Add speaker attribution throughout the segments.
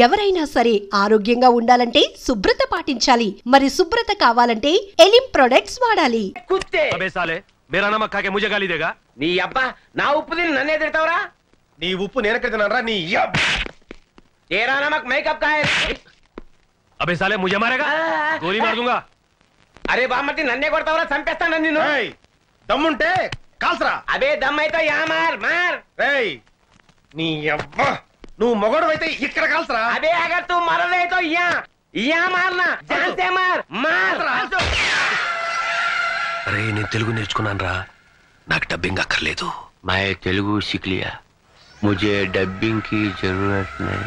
Speaker 1: ఎవరైనా సరే ఆరోగ్యంగా ఉండాలంటే శుభ్రత పాటించాలి. మరి శుభ్రత కావాలంటే ఎలిం ప్రొడక్ట్స్ వాడాలి.
Speaker 2: నీ అబ్బా నా ఉప్పు తిని నన్నే తిడతావురా?
Speaker 3: నీ ఉప్పు నేనెక్కడ తిన్నారా? నీ
Speaker 2: तेरा नमक मेकअप का है।
Speaker 4: अबे साले मुझे मारेगा, गोली मार दूंगा।
Speaker 2: अरे बामती नन्ने కొడతావురా, చంపేస్తాను నిన్ను.
Speaker 3: ఏయ్ దమ్ముంటే కాల్సరా.
Speaker 2: అబే దమ్మైతే యా మార్ మార్.
Speaker 3: ఏయ్ నీ అబ్బా నువ్వు మొగడువైతే ఇక్కడ కాల్సరా.
Speaker 2: అబే అగర్ తూ మరలే తో యా యా మార్నా, జాన్ సే మార్ మార్.
Speaker 4: అరే నేను తెలుగు నేర్చుకున్నాను రా, నాకు డబ్బింగ్ అక్కర్లేదు.
Speaker 2: मैं तेलुगु सीख लिया, मुझे डबिंग की जरूरत नहीं.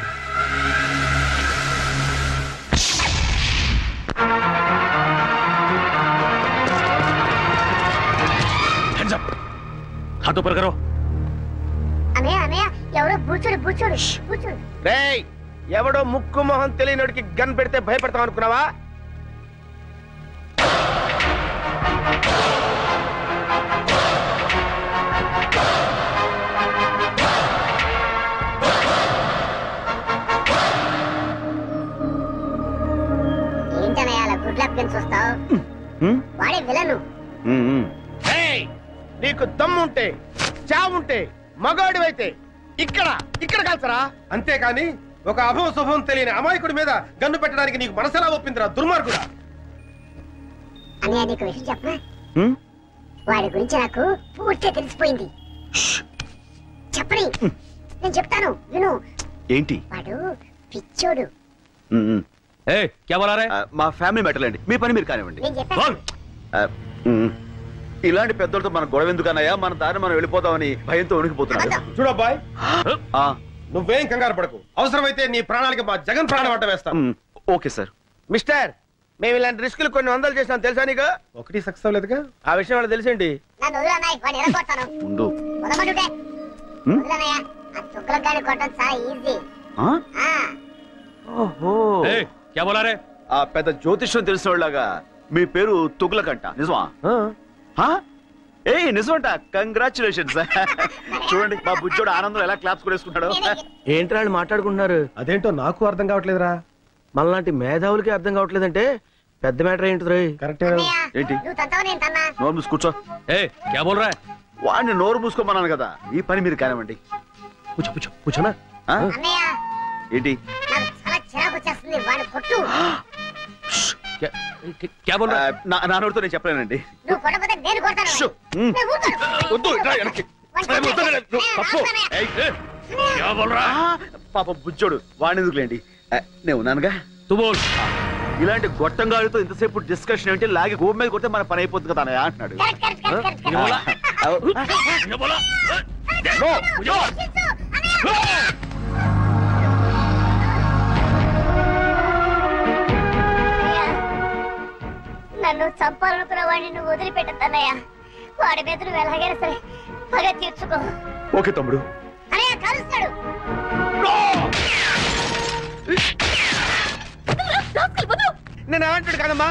Speaker 4: हाथ ऊपर करो.
Speaker 5: అన్నయ్య అన్నయ్య ఎవరో బూచుడు బూచుడు బూచుడు.
Speaker 3: రేయ్ ఎవడో ముక్కు మొహం తెలియనోడికి గన్ పెడితే భయపడతాం అనుకున్నావా?
Speaker 5: ఏంటన్నయ్య అలా గుడ్ లక్ గన్ చూస్తావు? వాడే విలను.
Speaker 3: నీకు దమ్ముంటే చావుంటే మగాడివైతే ఇక్కడ ఇక్కడ కాల్సరా. అంతేకాని ఒక అభవ శుభం తెలియని అమాయకుడి మీద గన్ను పెట్టడానికి నీకు మనసెలా ఒప్పిందిరా దుర్మార్గుడా?
Speaker 5: అన్నయ్య నీకు విషయం చెప్పనా? వాడి గురించి నాకు పూర్తిగా తెలిసిపోయింది. చెప్పని నేను చెప్తాను విను.
Speaker 6: ఏంటి?
Speaker 5: వాడు పిచ్చోడు.
Speaker 4: क्या बोला रे?
Speaker 6: మా ఫ్యామిలీ మ్యాటర్ అండి, మీ పని మీరు కానివ్వండి.
Speaker 5: నేను చెప్పాను.
Speaker 6: ఇలాంటి పెద్దలతో మన గొడవ ఎందుకన్నాయా, మన దారి మనం వెళ్ళిపోతామని భయంతో ఉనికిపోతున్నాడు.
Speaker 3: చూడబ్బాయ్ నువ్వేం కంగారు పడకు, అవసరమైతే నీ ప్రాణాలకి మా జగన్ ప్రాణం అడ్డ వేస్తాం.
Speaker 6: Okay sir.
Speaker 3: మిస్టర్ మేము ఇలాంటి రిస్కులు కొన్ని వందలు చేసినాం తెలుసా నీకు? ఒకటి సక్సెస్ అవ్వలేదుగా, ఆ విషయం వాళ్ళకి తెలిసేంటి?
Speaker 5: నన్ను వదిలు అన్నయ్య, వాడిని ఎరగొడతాను.
Speaker 6: ఉండు.
Speaker 5: వదలమంటుంటే వదిలన్నయ్య, ఆ తుక్కలకాయని కొట్టడం చాలా ఈజీ.
Speaker 6: ఓహో
Speaker 4: क्या बोला रे?
Speaker 6: ఆ పెద్ద జ్యోతిష్యం తెలిసిన వాళ్ళగా మీ పేరు తుగ్లకంట, నిజమా? ఏ నిజమంట, కంగ్రాచులేషన్స్. చూడండి మా బుజ్జోడు ఆనందం ఎలా క్లాప్స్ కొనేసుకుంటాడు.
Speaker 3: ఏంట్రా వాళ్ళు మాట్లాడుకుంటున్నారు? అదేంటో నాకు అర్థం కావట్లేదురా. మనలాంటి మేధావులకి అర్థం కావట్లేదంటే పెద్ద మ్యాటర్ ఏంటి? కరెక్ట్
Speaker 6: ఏంటి?
Speaker 5: నువ్వు తంతావు నేను తన్నా.
Speaker 6: నోరు మూసి కూర్చో.
Speaker 4: क्या बोल रहा है?
Speaker 6: వాడిని నోరు మూసుకోమన్నాను కదా, ఈ పని మీరు కానివ్వండి.
Speaker 3: కూర్చోనా?
Speaker 5: అన్నయ్య
Speaker 6: ఏంటి?
Speaker 5: నాకు చాలా చిరాకు వచ్చేస్తుంది, వాడిని కొట్టు.
Speaker 4: क्या बोल रहा है?
Speaker 6: నా నోటితో నేను చెప్పలేనండి.
Speaker 5: నువ్వు కొట్టకపోతే నేను కొడతాను. నేను
Speaker 4: क्या बोल रहा है?
Speaker 6: పాప బుజ్జోడు, వాడిని ఎందుకులేండి, నేను ఉన్నానుగా.
Speaker 4: तू बोल.
Speaker 6: ఇలాంటి గొట్టంగాడితో ఇంతసేపు డిస్కషన్ ఏంటి, లాగి గోపు మీద కొడితే మన పని అయిపోతుంది కదా అన్నయ్య అంటున్నాడు.
Speaker 5: నన్ను చంపాలనుకున్న వాడిని నువ్వు వదిలిపెట్టద్దన్నయ్య. వాడి మీద నువ్వు ఎలాగైనా సరే పగ తీర్చుకో.
Speaker 6: ఓకే తమ్ముడు.
Speaker 5: అన్నయ్య కలుస్తాడు.
Speaker 3: నేను ఏమంటాడు కదమ్మా.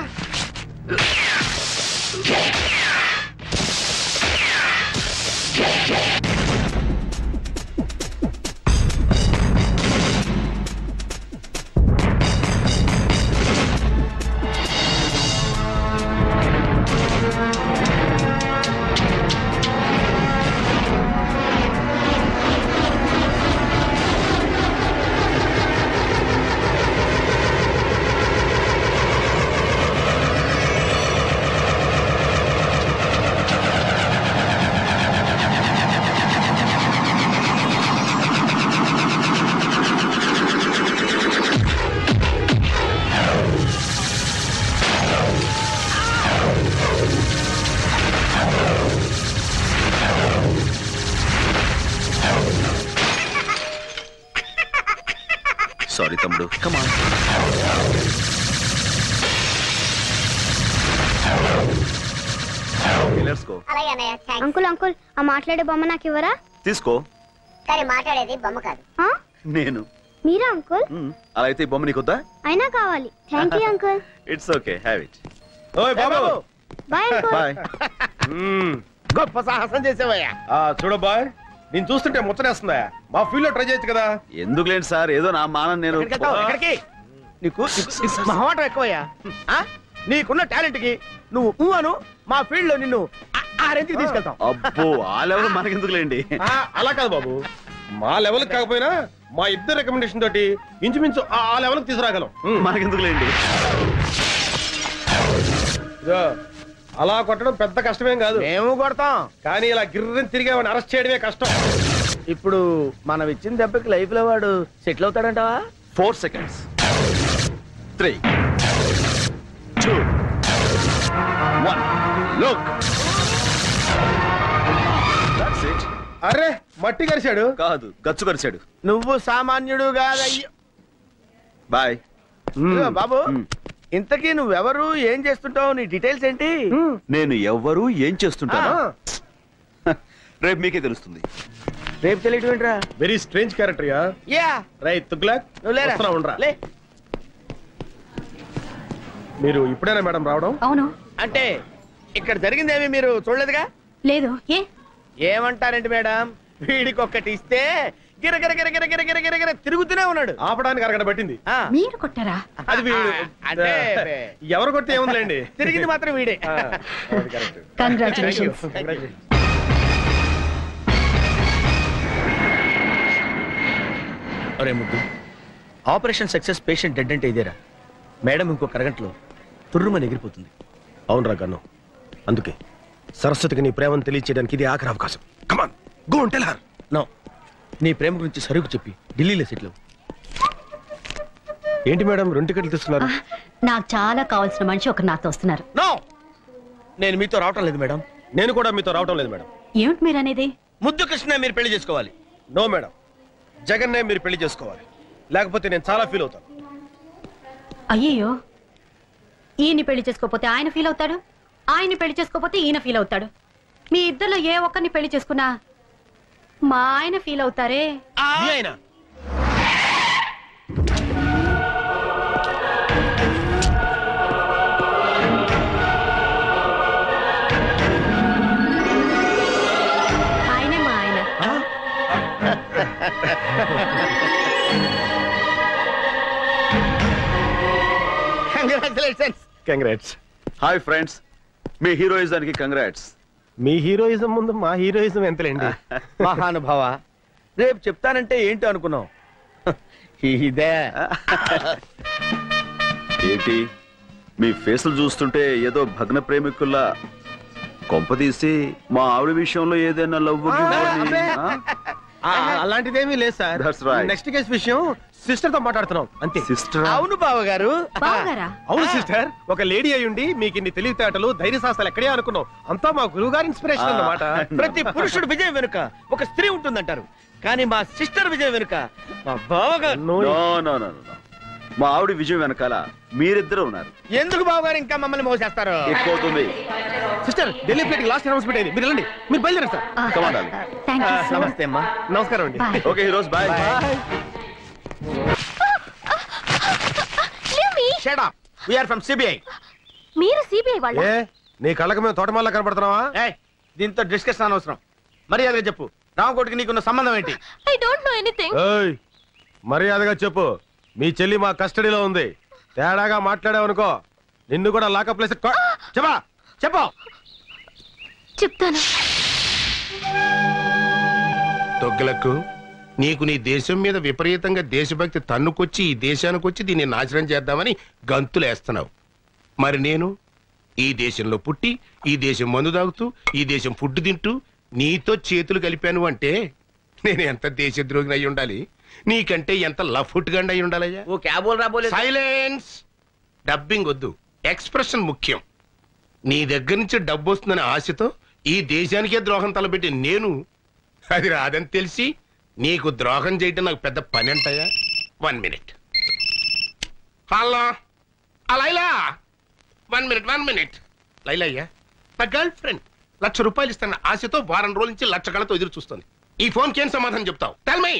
Speaker 6: సారీ తమ్ముడు, కమ్ ఆన్. Let's go.
Speaker 5: అలాగే అన్నయ్య, థాంక్స్.
Speaker 7: అంకుల్ అంకుల్, ఆ మాట్లాడే బొమ్మ నాకు ఇవ్వరా?
Speaker 6: తీసుకో.
Speaker 5: కానీ మాట్లాడేది బొమ్మ కాదు,
Speaker 6: నేను.
Speaker 7: మీరా అంకుల్?
Speaker 6: అలా అయితే ఈ బొమ్మ నీకొద్దా?
Speaker 7: అయినా కావాలి. Thank you uncle.
Speaker 6: It's okay, have it.
Speaker 3: ఓయ్ బాబు,
Speaker 7: బాయ్ అంకుల్.
Speaker 6: బాయ్.
Speaker 3: గొప్ప సాహసం చేసావయ్యా. చూడబ్బాయ్, నేను చూస్తుంటే ముచ్చనేస్తుందా? మా ఫీల్డ్ లో ట్రై చేయొచ్చు కదా.
Speaker 6: ఎందుకు లేండి సార్, ఏదో నా మానం నేను.
Speaker 8: ఎక్కడికి నీకు మహమాటం ఎక్కువయ్యా. నీకున్న టాలెంట్ కి నువ్వు అను, మా ఫీల్డ్ లో నిన్ను ఆ రేంజ్కి తీసుకెళ్తాం.
Speaker 6: అబ్బో ఆ లెవెల్ మనకెందుకు లేండి.
Speaker 3: అలా కాదు బాబు, మా లెవెల్ కాకపోయినా మా ఇద్దరు రికమెండేషన్ తోటి ఇంచుమించు ఆ లెవెల్ కి తీసుకురాగలం.
Speaker 6: మనకెందుకు లేండి.
Speaker 3: అలా కొట్టడం పెద్ద కష్టమేం కాదు.
Speaker 8: మేము కొడతాం,
Speaker 3: కానీ ఇలా గిర్రని తిరిగి అరెస్ట్ చేయడమే కష్టం.
Speaker 8: ఇప్పుడు మనం ఇచ్చిన దెబ్బకి లైఫ్ లో వాడు settle అవుతాడంటావా?
Speaker 6: 4 seconds. 3, 2, 1. Look. That's it.
Speaker 3: అరే మట్టి కరిశాడు
Speaker 6: కాదు, గచ్చు కరిచాడు.
Speaker 8: నువ్వు సామాన్యుడు కాదయ్యో.
Speaker 6: బాయ్
Speaker 8: బాబు. ఇంతకీ నువ్వెవరు, ఏం చేస్తుంటావు, నీ డీటెయిల్స్ ఏంటి?
Speaker 6: నేను ఎవ్వరు ఏం చేస్తుంటాను రేపు మీకే తెలుస్తుంది.
Speaker 8: రేపు తెలియటం ఏంట్రా?
Speaker 3: Very strange character yeah.
Speaker 8: Yeah
Speaker 3: right Tughlaq,
Speaker 8: నువ్వు లేరా?
Speaker 3: వస్తున్నా ఉండరా.
Speaker 8: లే.
Speaker 3: మీరు ఇప్పుడేనా మేడం రావడం?
Speaker 9: అవును.
Speaker 8: అంటే ఇక్కడ జరిగిందేమి మీరు చూడలేదుగా?
Speaker 9: లేదు.
Speaker 8: ఏమంటారేంటి మేడం, వీడికి ఒక్కటి ఇస్తే గిరగిర గిరగిర గిరగిర గిరగిర తిరుగుతూనే ఉన్నాడు.
Speaker 3: ఆపడానికి అరగడ పట్టింది.
Speaker 9: మీరు కొట్టారా?
Speaker 3: అది వీడు.
Speaker 8: అంటే
Speaker 3: ఎవరు కొడితే ఏముందిలేండి,
Speaker 8: తిరిగింది మాత్రం వీడే.
Speaker 9: కంగ్రాచులేషన్స్.
Speaker 8: అరే ముద్దు, ఆపరేషన్ సక్సెస్, పేషెంట్ డెడ్ అంటే ఇదేరా? మేడం ఇంకొక అరగంటలో తుర్రుమని ఎగిరిపోతుంది.
Speaker 3: అవునరా గన్ను, అందుకే సరస్వతికి నీ ప్రేమను తెలియచేయడానికి ఇది ఆఖరి అవకాశం. Come on go and tell her.
Speaker 8: No, నీ ప్రేమ గురించి సరుకు చెప్పి ఢిల్లీలో సెటిల్.
Speaker 3: ఏంటి మేడం 2 టికెట్లు తీసుకున్నారు?
Speaker 9: నాకు చాలా కావాల్సిన మనిషి ఒకరు నాతో వస్తున్నారు.
Speaker 8: నో, నేను మీతో రావటం లేదు మేడం.
Speaker 3: నేను కూడా మీతో రావటం లేదు మేడం.
Speaker 9: ఏమిటి మీరు అనేది?
Speaker 8: ముద్దు కృష్ణ మీరు పెళ్లి చేసుకోవాలి.
Speaker 3: నో మేడం, జగన్నే మీరు పెళ్లి చేసుకోవాలి, లేకపోతే నేను చాలా ఫీల్ అవుతాను.
Speaker 9: అయ్యయ్యో, ఈయన్ని పెళ్లి చేసుకోకపోతే ఆయన ఫీల్ అవుతాడు, ఆయన్ని పెళ్లి చేసుకోకపోతే ఈయన ఫీల్ అవుతాడు. మీ ఇద్దరిలో ఏ ఒక్కరిని పెళ్లి చేసుకున్నా మా ఆయన ఫీల్ అవుతారే. ఆయనే మా ఆయన.
Speaker 8: కంగ్రాచులేషన్స్.
Speaker 3: కంగ్రాట్స్.
Speaker 6: హాయ్ ఫ్రెండ్స్, మీ హీరోయిజానికి కంగ్రాట్స్.
Speaker 3: మీ హీరోయిజం ముందు మా హీరోయిజం ఎంతలేండి.
Speaker 8: మహానుభావ, రేపు చెప్తానంటే ఏంటో అనుకున్నావు. ఇదే
Speaker 6: ఏంటి మీ ఫేసులు చూస్తుంటే ఏదో భగ్న ప్రేమికుల్లా, కొంపదీసి మా ఆవిడ విషయంలో ఏదైనా లవ్
Speaker 3: అలాంటిదేమీ లేదు sir.
Speaker 6: That's right.
Speaker 3: Next case విషయం సిస్టర్ తో మాట్లాడుతున్నాం అంతే.
Speaker 6: సిస్టర్?
Speaker 8: అవును బావగారు.
Speaker 9: బావగారా?
Speaker 3: అవును సిస్టర్, ఒక లేడీ అయ్యుండి మీకు ఇన్ని తెలివితేటలు ధైర్య సాహసాలు ఎక్కడే అనుకున్నాం. అంతా మా గురువు గారి ఇన్స్పిరేషన్ అన్నమాట.
Speaker 8: ప్రతి పురుషుడు విజయం వెనుక ఒక స్త్రీ ఉంటుందంటారు, కానీ మా సిస్టర్ విజయం వెనుక మా బావగారు.
Speaker 6: నో నో నో నో, మా ఆవిడ విజయం వెనకాల మీరిద్దరు ఉన్నారు.
Speaker 8: ఎందుకు బావగారు ఇంకా మమ్మల్ని మోసేస్తారు?
Speaker 6: ఎక్కువవుతుంది.
Speaker 3: Sister, Delhi flight last announcement అయింది, మీరు వెళ్ళండి. మీరు బయలుదేరండి sir.
Speaker 6: Come on, darling.
Speaker 9: Thank you.
Speaker 8: నమస్తే అమ్మా.
Speaker 3: నమస్కారం అండి.
Speaker 9: Bye.
Speaker 6: Okay heroes, bye.
Speaker 8: Shut up. We are from CBI.
Speaker 9: మీరు సిబిఐ వాళ్ళ?
Speaker 3: ఏ నీ కళ్ళకి మేము తోటమాల కనపడుతున్నావా?
Speaker 8: ఏయ్, దీంతో డిస్కషన్ అనవసరం. మర్యాదగా చెప్పు, రామకోటికి నీకున్న సంబంధం ఏంటి?
Speaker 9: I don't know anything.
Speaker 3: ఏయ్, మర్యాదగా చెప్పు. మీ చెల్లి మా కస్టడీలో ఉంది. తేడాగా మాట్లాడావనుకో నిన్ను కూడా లాకప్ ప్లేస్. చెప్పా చెప్పు.
Speaker 9: చెప్తాను.
Speaker 10: తొగ్గులకు నీకు నీ దేశం మీద విపరీతంగా దేశభక్తి తన్నుకొచ్చి ఈ దేశానికి వచ్చి దీన్ని నాశనం చేద్దామని గంతులేస్తున్నావు. మరి నేను ఈ దేశంలో పుట్టి ఈ దేశం మందు తాగుతూ ఈ దేశం ఫుడ్ తింటూ నీతో చేతులు కలిపాను అంటే నేను ఎంత దేశద్రోహిని అయి ఉండాలి, నీకంటే ఎంత లఫ్ట్ గండి అయి ఉండాలయ్యా.
Speaker 8: ఓ క్యాబోల్ రాబోలే.
Speaker 10: సైలెన్స్. డబ్బింగ్ వద్దు, ఎక్స్ప్రెషన్ ముఖ్యం. నీ దగ్గర నుంచి డబ్బు వస్తుందనే ఆశతో ఈ దేశానికే ద్రోహం తలపెట్టి నేను అది రాదని తెలిసి నీకు ద్రోహం చేయటం నాకు పెద్ద పని అంటాయా? 1 minute. Hello Laila, 1 minute. Laila అయ్యా, నా గర్ల్ ఫ్రెండ్ ₹1,00,000 ఇస్తాను ఆశతో వారం రోజుల నుంచి లక్ష కళతో ఎదురు చూస్తుంది. ఈ ఫోన్కి ఏం సమాధానం చెప్తావు? Tell me.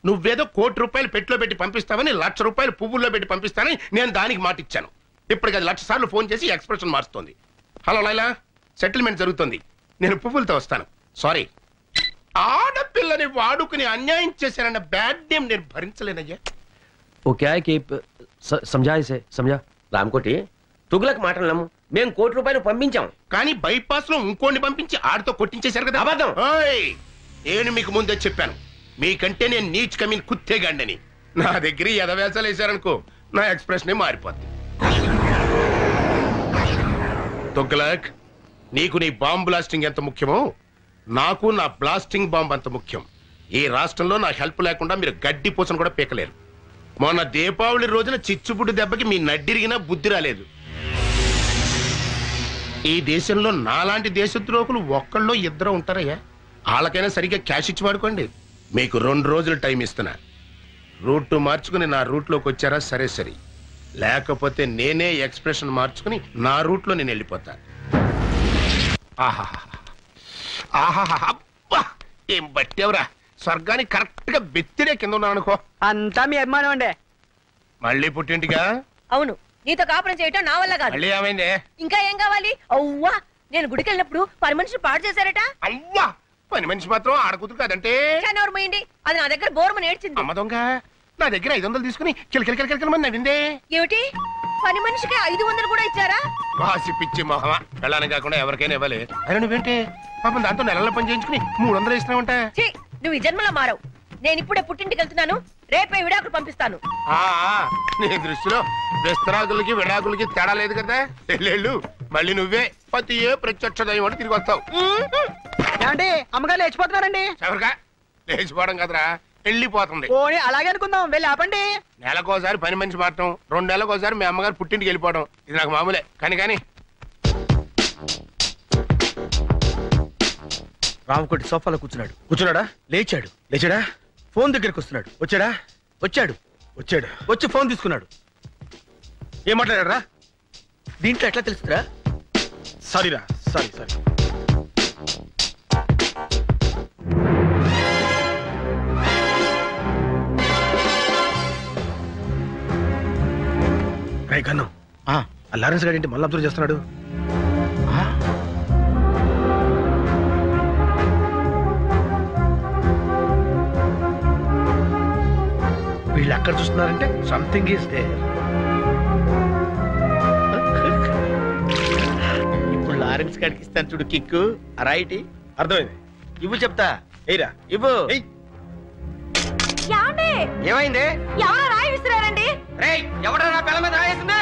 Speaker 10: నువ్వేదో ₹1,00,00,000 పెట్టులో పెట్టి పంపిస్తావని ₹1,00,000 పువ్వుల్లో పెట్టి పంపిస్తానని నేను దానికి మాట ఇచ్చాను. ఇప్పటికి అది 1,00,000 సార్లు ఫోన్ చేసి ఎక్స్ప్రెషన్ మారుస్తోంది. హలో లైలా, సెటిల్మెంట్ జరుగుతుంది, నేను పువ్వులతో వస్తాను. సారీ. ఆడపిల్లని వాడుకుని అన్యాయం చేశారన్న బ్యాడ్ నేమ్ నేను భరించలేనయ్యా.
Speaker 11: वो क्या है कि समझा इसे समझा
Speaker 2: రామకోటి తుగులకు మాటలు నమ్ము. మేము ₹1 పంపించాం.
Speaker 10: కానీ బైపాస్ లో ఇంకోని పంపించి ఆడితో కొట్టించేశారు కదా.
Speaker 2: అబద్ధం.
Speaker 10: ఓయ్, నేను మీకు ముందే చెప్పాను, మీకంటే నేను నీచ్ కమీన్ కుత్తేగాండని. నా దగ్గర ఎదవేసాలు వేశారనుకో, నా ఎక్స్ప్రెషన్ మారిపోద్ది. తుగ్లక్, నీకు నీ బాంబ్ బ్లాస్టింగ్ ఎంత ముఖ్యమో నాకు నా బ్లాస్టింగ్ బాంబ్ అంత ముఖ్యం. ఈ రాష్ట్రంలో నా హెల్ప్ లేకుండా మీరు గడ్డి పూసను కూడా పీకలేరు. మొన్న దీపావళి రోజున చిచ్చుపుడ్డు దెబ్బకి మీ నడ్డిరిగినా బుద్ధి రాలేదు. ఈ దేశంలో నాలాంటి దేశద్రోహులు ఒక్కళ్ళో ఇద్దరు ఉంటారయ్యా. వాళ్ళకైనా సరిగ్గా క్యాష్ ఇచ్చి వాడుకోండి. మీకు 2 రోజులు టైం ఇస్తున్నా. రూట్ మార్చుకుని నా రూట్లోకి వచ్చారా సరే సరే, లేకపోతే నేనే ఎక్స్ప్రెషన్ మార్చుకుని నా రూట్లో నేను వెళ్ళిపోతా. అబ్బా, ఏం బట్టేవరా, స్వర్గానికి కరెక్ట్ గా బెత్తిరే కింద ఉన్నాను అనుకో.
Speaker 8: అంతా మీ అభిమానం అండి.
Speaker 10: మళ్ళీ పుట్టింటిగా?
Speaker 12: అవును, నీతో కాపురం చేయటం నా వల్ల కాదు.
Speaker 10: మళ్ళీ ఏమైంది?
Speaker 12: ఇంకా ఏం కావాలి? అవ్వా, నేను గుడికి వెళ్ళినప్పుడు పని మనిషి పాడు చేశారట.
Speaker 10: అవ్వా, పని మనిషి మాత్రం ఆడకూతురు కాదంటే.
Speaker 12: పోయింది, అది నా దగ్గర బోర్మని ఏడ్చింది.
Speaker 10: అమ్మ దొంగ, నా దగ్గర 500 తీసుకుని కిలకిలకిలకిలమని నవ్విందే.
Speaker 12: ఏమిటి, పని మనిషికి 500 కూడా ఇచ్చారా?
Speaker 10: వాసి పిచ్చి మొహమా, వెళ్ళాలని కాకుండా ఎవరికైనా ఇవ్వాలి. అయినా నువ్వేంటే పాపం దాంతో నెలల పని చేయించుకుని 300 ఇస్తున్నావంట.
Speaker 12: నువ్వు ఈ జన్మలో మారవు. నేను ఇప్పుడే పుట్టింటికి వెళ్తున్నాను, రేపే విడాకులు పంపిస్తాను.
Speaker 10: నీ దృష్టిలో విస్తరాకులకి విడాకులకి తేడా లేదు కదా. వెళ్ళు, మళ్ళీ నువ్వే పతి ఏ ప్రత్యక్ష దైవం అని తిరిగి వస్తావు.
Speaker 8: ఏమండి, అమ్మగారు లేచిపోతున్నారండి.
Speaker 10: ఎవరికా లేచిపోవడం కదరా, వెళ్ళిపోతుంది.
Speaker 8: పోనీ అలాగే అనుకుందాం, వెళ్ళి ఆపండి.
Speaker 10: నెలకోసారి పని మనిషి మారటం, 2 నెలలకోసారి మీ అమ్మగారు పుట్టింటికి వెళ్ళిపోవడం, ఇది నాకు మామూలే. కానీ
Speaker 8: రామకోటి సోఫాలో కూర్చున్నాడా? లేచాడా? ఫోన్ దగ్గరికి వస్తున్నాడు. వచ్చాడు. వచ్చి ఫోన్ తీసుకున్నాడు. ఏం మాట్లాడారా? దీంట్లో ఎట్లా తెలుస్తుందా? సారీరా, సారీ.
Speaker 3: గన్నం, ఆ లారెన్స్ గారు ఏంటి మళ్ళీ అబ్జర్వ్ చేస్తున్నాడు? వీళ్ళు ఎక్కడ చూస్తున్నారంటే సంథింగ్ ఈస్ దేర్.
Speaker 8: ఇప్పుడు లారెన్స్ గారికి ఇస్తాను చూడు కిక్కు. రైట్,
Speaker 3: అర్థమైంది.
Speaker 8: ఇవ్వు చెప్తా.
Speaker 3: ఏరా
Speaker 8: ఇవ్వు.
Speaker 12: ఏమైంది? ఎవరో రాయి విసిరారండి.
Speaker 8: ఎవడో నా పిల్ల మీద రాయేసింది.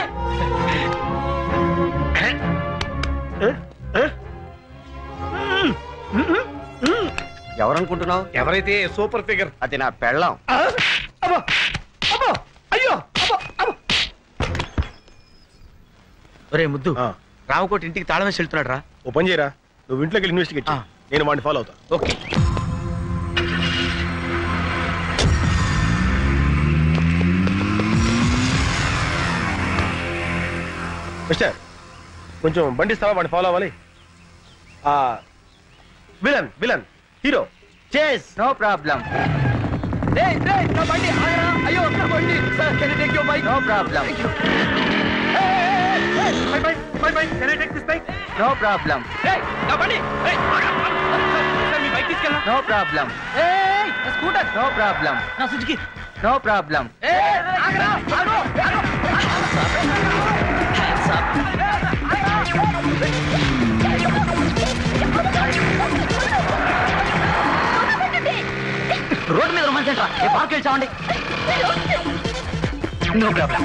Speaker 2: ఎవరనుకుంటున్నావు?
Speaker 3: ఎవరైతే సూపర్ ఫిగర్,
Speaker 2: అది నా పెళ్ళాం.
Speaker 8: ఒరే ముద్దు, రామకోటి ఇంటికి తాళం వేసి వెళ్తున్నాడు రా.
Speaker 3: ఓ పని చేయరా, నువ్వు ఇంట్లోకి వెళ్ళి ఇన్వెస్టిగేట్ చేయి. నేను వాడిని ఫాలో అవుతా.
Speaker 8: ఓకే.
Speaker 3: మిస్టర్, కొంచెం బండి ఇస్తావా? వాడిని ఫాలో అవ్వాలి. Villain hero
Speaker 8: chase. No problem. నా బండి ఆగరా. అయ్యో నా బండి. Sir, can you take your bike? No problem. Can I take this bike? No problem. నా బండి. మీ బైక్ తీసుకెళ్ళా. No problem. నా స్కూటర్. No problem. నా సుజుకి. No problem. ఆగరా. రోడ్డు మీద రొమాన్స్ ఏంట్రా? ఏ పార్క్ వెళ్ళామండి. No problem.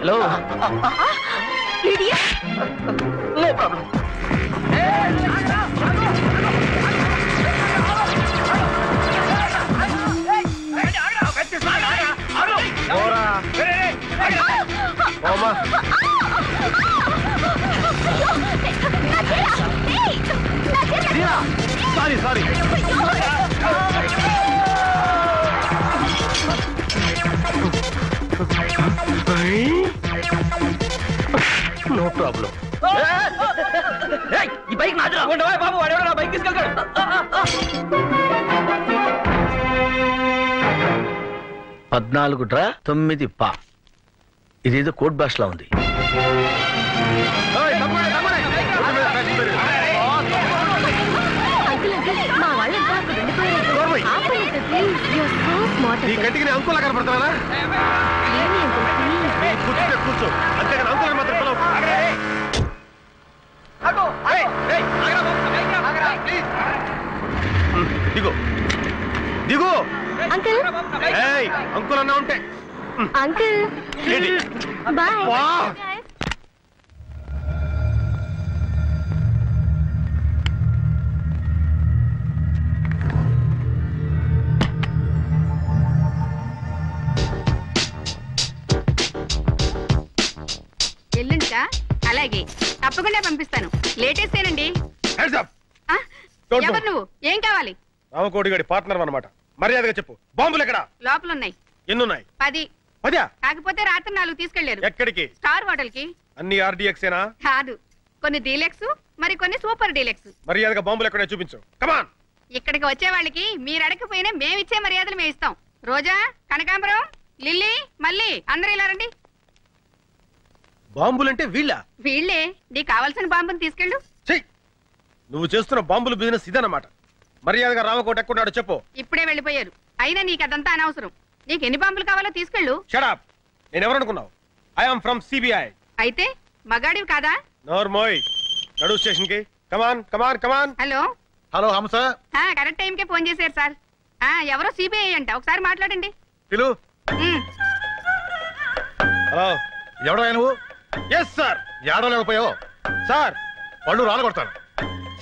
Speaker 8: Hello, no problem.
Speaker 3: Sorry. No problem.
Speaker 8: ఈ బైక్
Speaker 13: 14 డ్రా 9 పా. ఇదేదో కోడ్ భాషలో ఉంది.
Speaker 3: ఈ కంటికి అంకులా కనపడతానా? కూర్చో, అంతేగాని అంకులని మాత్రం పిలవు. దిగు దిగు.
Speaker 7: అంకుల్
Speaker 3: అంకుల్ అన్నా ఉంటే
Speaker 7: అంకుల్ బాయ్.
Speaker 14: ఎల్లుంటా? అలాగే, తప్పకుండా పంపిస్తాను. లేటెస్టేనండి. ఎవరు నువ్వు? ఏం కావాలి?
Speaker 3: రామకోడిగాడి పార్ట్నర్ అన్నమాట. మర్యాదగా చెప్పు. బాంబులు ఎక్కడ?
Speaker 14: లోపల ఉన్నాయి.
Speaker 3: ఎన్నున్నాయి?
Speaker 14: 10.
Speaker 3: 10?
Speaker 14: కాకపోతే రాత్రి 4 తీసుకెళ్లారు.
Speaker 3: ఎక్కడికి?
Speaker 14: స్టార్ హోటల్ కి.
Speaker 3: అన్ని ఆర్డీఎక్సేనా?
Speaker 14: కాదు, కొన్ని డీలక్స్, మరి కొన్ని సూపర్ డీలక్స్.
Speaker 3: మర్యాదగా బాంబులు ఎక్కడ చూపించు. కమాన్.
Speaker 14: ఇక్కడికి వచ్చే వాళ్ళకి మీరు అడగకపోయినా మేమిచ్చే మర్యాదలు మేము ఇస్తాం. రోజా, కనకాంబరం, లిల్లీ, మళ్ళీ అందరూ ఇలా రండి.
Speaker 3: బాంబులంటే వీళ్ళ?
Speaker 14: వీళ్ళే. నీకు కావాల్సిన బాంబుని తీసుకెళ్ళు.
Speaker 3: నువ్వు చేస్తున్న బాంబుల బిజినెస్ ఇదన్నమాట. మర్యాదగా రామకోట ఎక్కడున్నాడో చెప్పు.
Speaker 14: ఇప్పుడే వెళ్ళిపోయారు. అయినా నీకు అదంతా అనవసరం. నీకు ఎన్ని బాంబులు కావాలో తీసుకెళ్ళు.
Speaker 3: Shut up. నేను ఎవరనుకున్నావు? I am from CBI.
Speaker 14: అయితే మగాడివి కాదా?
Speaker 3: నోర్మోయ్. నడు స్టేషన్ కి. Come on come on come on.
Speaker 14: Hello
Speaker 3: hello Hamsa.
Speaker 14: Correct టైంకే ఫోన్ చేశారు సార్. ఎవరో సిబిఐ అంట, ఒకసారి మాట్లాడండి.
Speaker 3: పిలు. హలో, ఎవడో నువ్వు? Yes sir. ఏడలేకపోయావు సార్. పళ్ళు రాలగొడతాను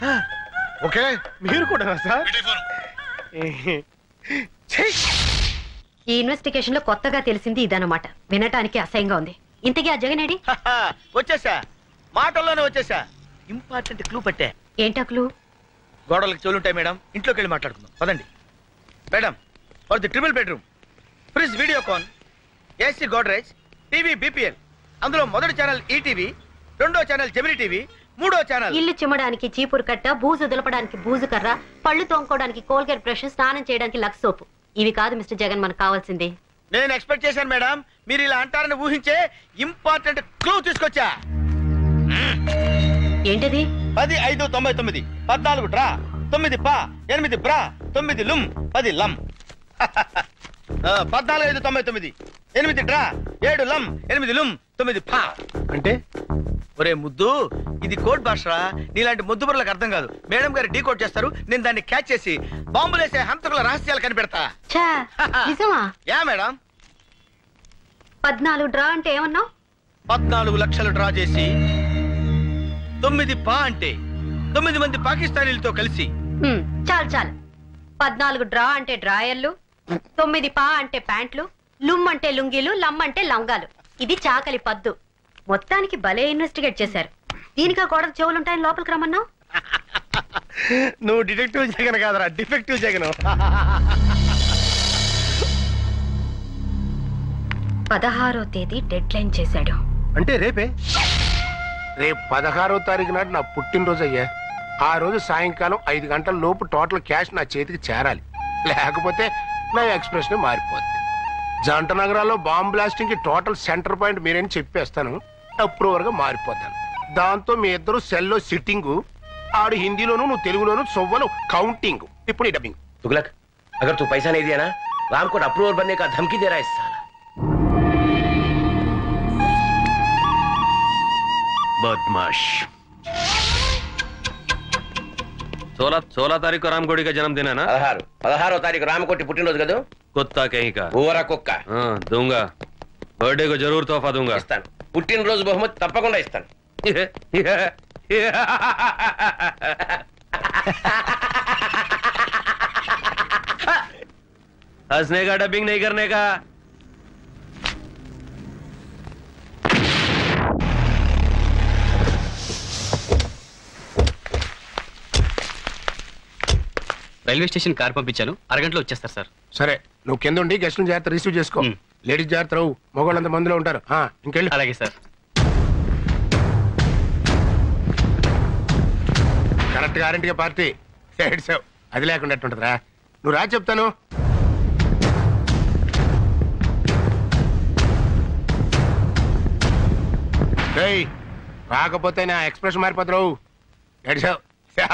Speaker 3: సార్. ఓకే, మీరు కూడా సార్.
Speaker 9: ఈ ఇన్వెస్టిగేషన్ లో కొత్తగా తెలిసింది ఇదన్నమాట. వినటానికి అసహ్యంగా ఉంది. ఇంతకీ ఆ జగనేడి?
Speaker 13: వచ్చేసా, మాటల్లోనే వచ్చేసా. ఇంపార్టెంట్ క్లూ పట్టే.
Speaker 9: ఏంటా క్లూ?
Speaker 13: గోడలకు చెవులుంటాయి మేడం. ఇంట్లోకి వెళ్ళి మాట్లాడుకుందాం పదండి. Madam, for the triple bedroom, fridge, Videocon, AC Godrej, TV BPL. అందులో మొదటి ఛానల్ ఈటీవీ, రెండో ఛానల్ జెమిని టీవీ, మూడో ఛానల్.
Speaker 9: ఇల్లు చిమ్మడానికి చీపురు కట్ట, బూజు దులపడానికి బూజు కర్ర, పళ్ళు తోముకోవడానికి కోల్గేట్ బ్రష్, స్నానం చేయడానికి లక్స్ సోపు. ఇవి కాదు మిస్టర్ జగన్ మనకు కావాల్సింది.
Speaker 13: నేను ఎక్స్పెక్ట్ చేశాను మేడం. మీరు ఇలా అంటారని ఊహించే ఇంపార్టెంట్ క్లూ తీసుకొచ్చా.
Speaker 9: ఏంటది?
Speaker 13: 10, 5, 99, 14 డ్రా, 9 పా, 8 బ్రా, 9 లుమ్, 10 లమ్. 14, 5, 99, 8 డ్రా, 7 లమ్, 8 లుమ్, 9 పా.
Speaker 3: అంటే
Speaker 13: ఒరే ముద్దు, ఇది కోడ్ భాషరా. నీలాంటి ముద్దు బుర్రలకు అర్థం కాదు. మేడం గారు డీ కోడ్ చేస్తారు, నేను దాన్ని క్యాచ్ చేసి బాంబులేసే హంతకుల రహస్యాలు కనిపెడతా.
Speaker 9: నిజమా?
Speaker 13: Yeah madam.
Speaker 9: 14 డ్రా అంటే ఏమన్నావు?
Speaker 13: 14 లక్షలు డ్రా చేసి 9 పా అంటే 9 మంది పాకిస్తానీలతో కలిసి.
Speaker 9: చాలు చాలు. 14 డ్రా అంటే డ్రాయర్లు, 9 పా అంటే ప్యాంట్లు, లుమ్ అంటే లుంగీలు, లమ్ అంటే లంగాలు. ఇది చాకలి పద్దు. మొత్తానికి భలే ఇన్వెస్టిగేట్ చేశారు. దీనికా గోడకు చెవులుంటాయని లోపలికి రమ్మన్నావు?
Speaker 3: నువ్వు డిటెక్టివ్ జగన్ కాదరా, డిఫెక్టివ్ జగన్.
Speaker 9: 16వ తేదీ డెడ్ లైన్ చేశాడు.
Speaker 3: అంటే రేపే?
Speaker 10: రేపు 16వ తారీఖు నాడు నా పుట్టినరోజు అయ్యా. ఆ రోజు సాయంకాలం 5 గంటల లోపు టోటల్ క్యాష్ నా చేతికి చేరాలి. లేకపోతే నా ఎక్స్ప్రెషన్ మారిపోద్ది. జంట నగరాల్లో బాంబ్ బ్లాస్టింగ్ కి టోటల్ సెంటర్ పాయింట్ మీరేని చెప్పేస్తాను. అప్రూవర్ గా మారిపోతాను. దాంతో మీ ఇద్దరు సెల్లో సిట్టింగ్, ఆడు హిందీలోను నువ్వు తెలుగులోను సొవ్వను काउंटिंग. ఇప్పుడు డబ్బింగ్.
Speaker 2: तुगलक, अगर तू पैसा नहीं दिया ना, राम को अप्रूवर बनने का धमकी दे रहा है इस साला।
Speaker 4: बदमाश। 16 तारीख को रामकोटी का जन्मदिन है ना?
Speaker 2: 16 तारीख रामकोटी పుట్టినరోజు కదా.
Speaker 4: कुत्ता कहीं का।
Speaker 2: ఊరా కుక్క.
Speaker 4: दूंगा, बर्थडे को जरूर तोहफा दूंगा।
Speaker 2: ఇస్తాను. పుట్టినరోజు బహుమతి తప్పకుండా ఇస్తాను.
Speaker 4: हंसने का, डबिंग नहीं करने का।
Speaker 15: రైల్వే స్టేషన్ కార్ పంపించాను, అరగంటలో వచ్చేస్తారు సార్.
Speaker 10: సరే, నువ్వు కింద ఉండి గెస్ట్లను జాగ్రత్త రిసీవ్ చేసుకో. లేడీస్ జాగ్రత్త రావు, మగవాళ్ళంత మందిలో ఉంటారు. ఇంకెళ్ళి.
Speaker 15: అలాగే సార్.
Speaker 10: కరెక్ట్ గ్యారెంటీగా పార్టీ అది లేకుండా ఎట్టుంటదిరా. నువ్వు రా చెప్తాను. రాకపోతే నా ఎక్స్ప్రెషన్ మారిపోతావు. ఎడిసావు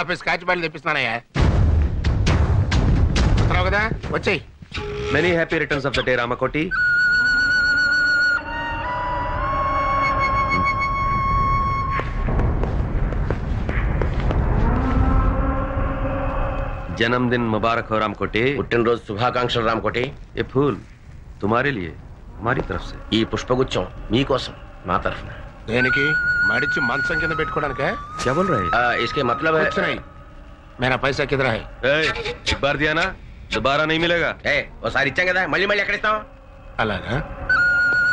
Speaker 10: ఆఫీస్ కాచి బయలు తెప్పిస్తున్నానయ్యా. వస్తున్నావు కదా, వచ్చేయి.
Speaker 11: Many happy returns of the day, Ramakoti. जन्मदिन मुबारक हो रामकोटी.
Speaker 2: పుట్టినరోజు శుభాకాంక్షలు రామకోటి.
Speaker 11: ये फूल तुम्हारे लिए हमारी तरफ से.
Speaker 2: ఈ పుష్పగుచ్చం మీకోసం మా తరఫున.
Speaker 10: దేనికి? మడిచి మంచం కింద పెట్టుకోవడానికే?
Speaker 11: क्या बोल रहे हैं?
Speaker 2: इसके मतलब है
Speaker 10: कुछ नहीं. मेरा पैसा किधर है?
Speaker 11: एक बार दिया ना, दोबारा नहीं मिलेगा.
Speaker 2: ఒకసారి ఇచ్చాం కదా, మళ్ళీ మళ్ళీ ఎక్కడ ఇస్తాం?
Speaker 10: అలాగా?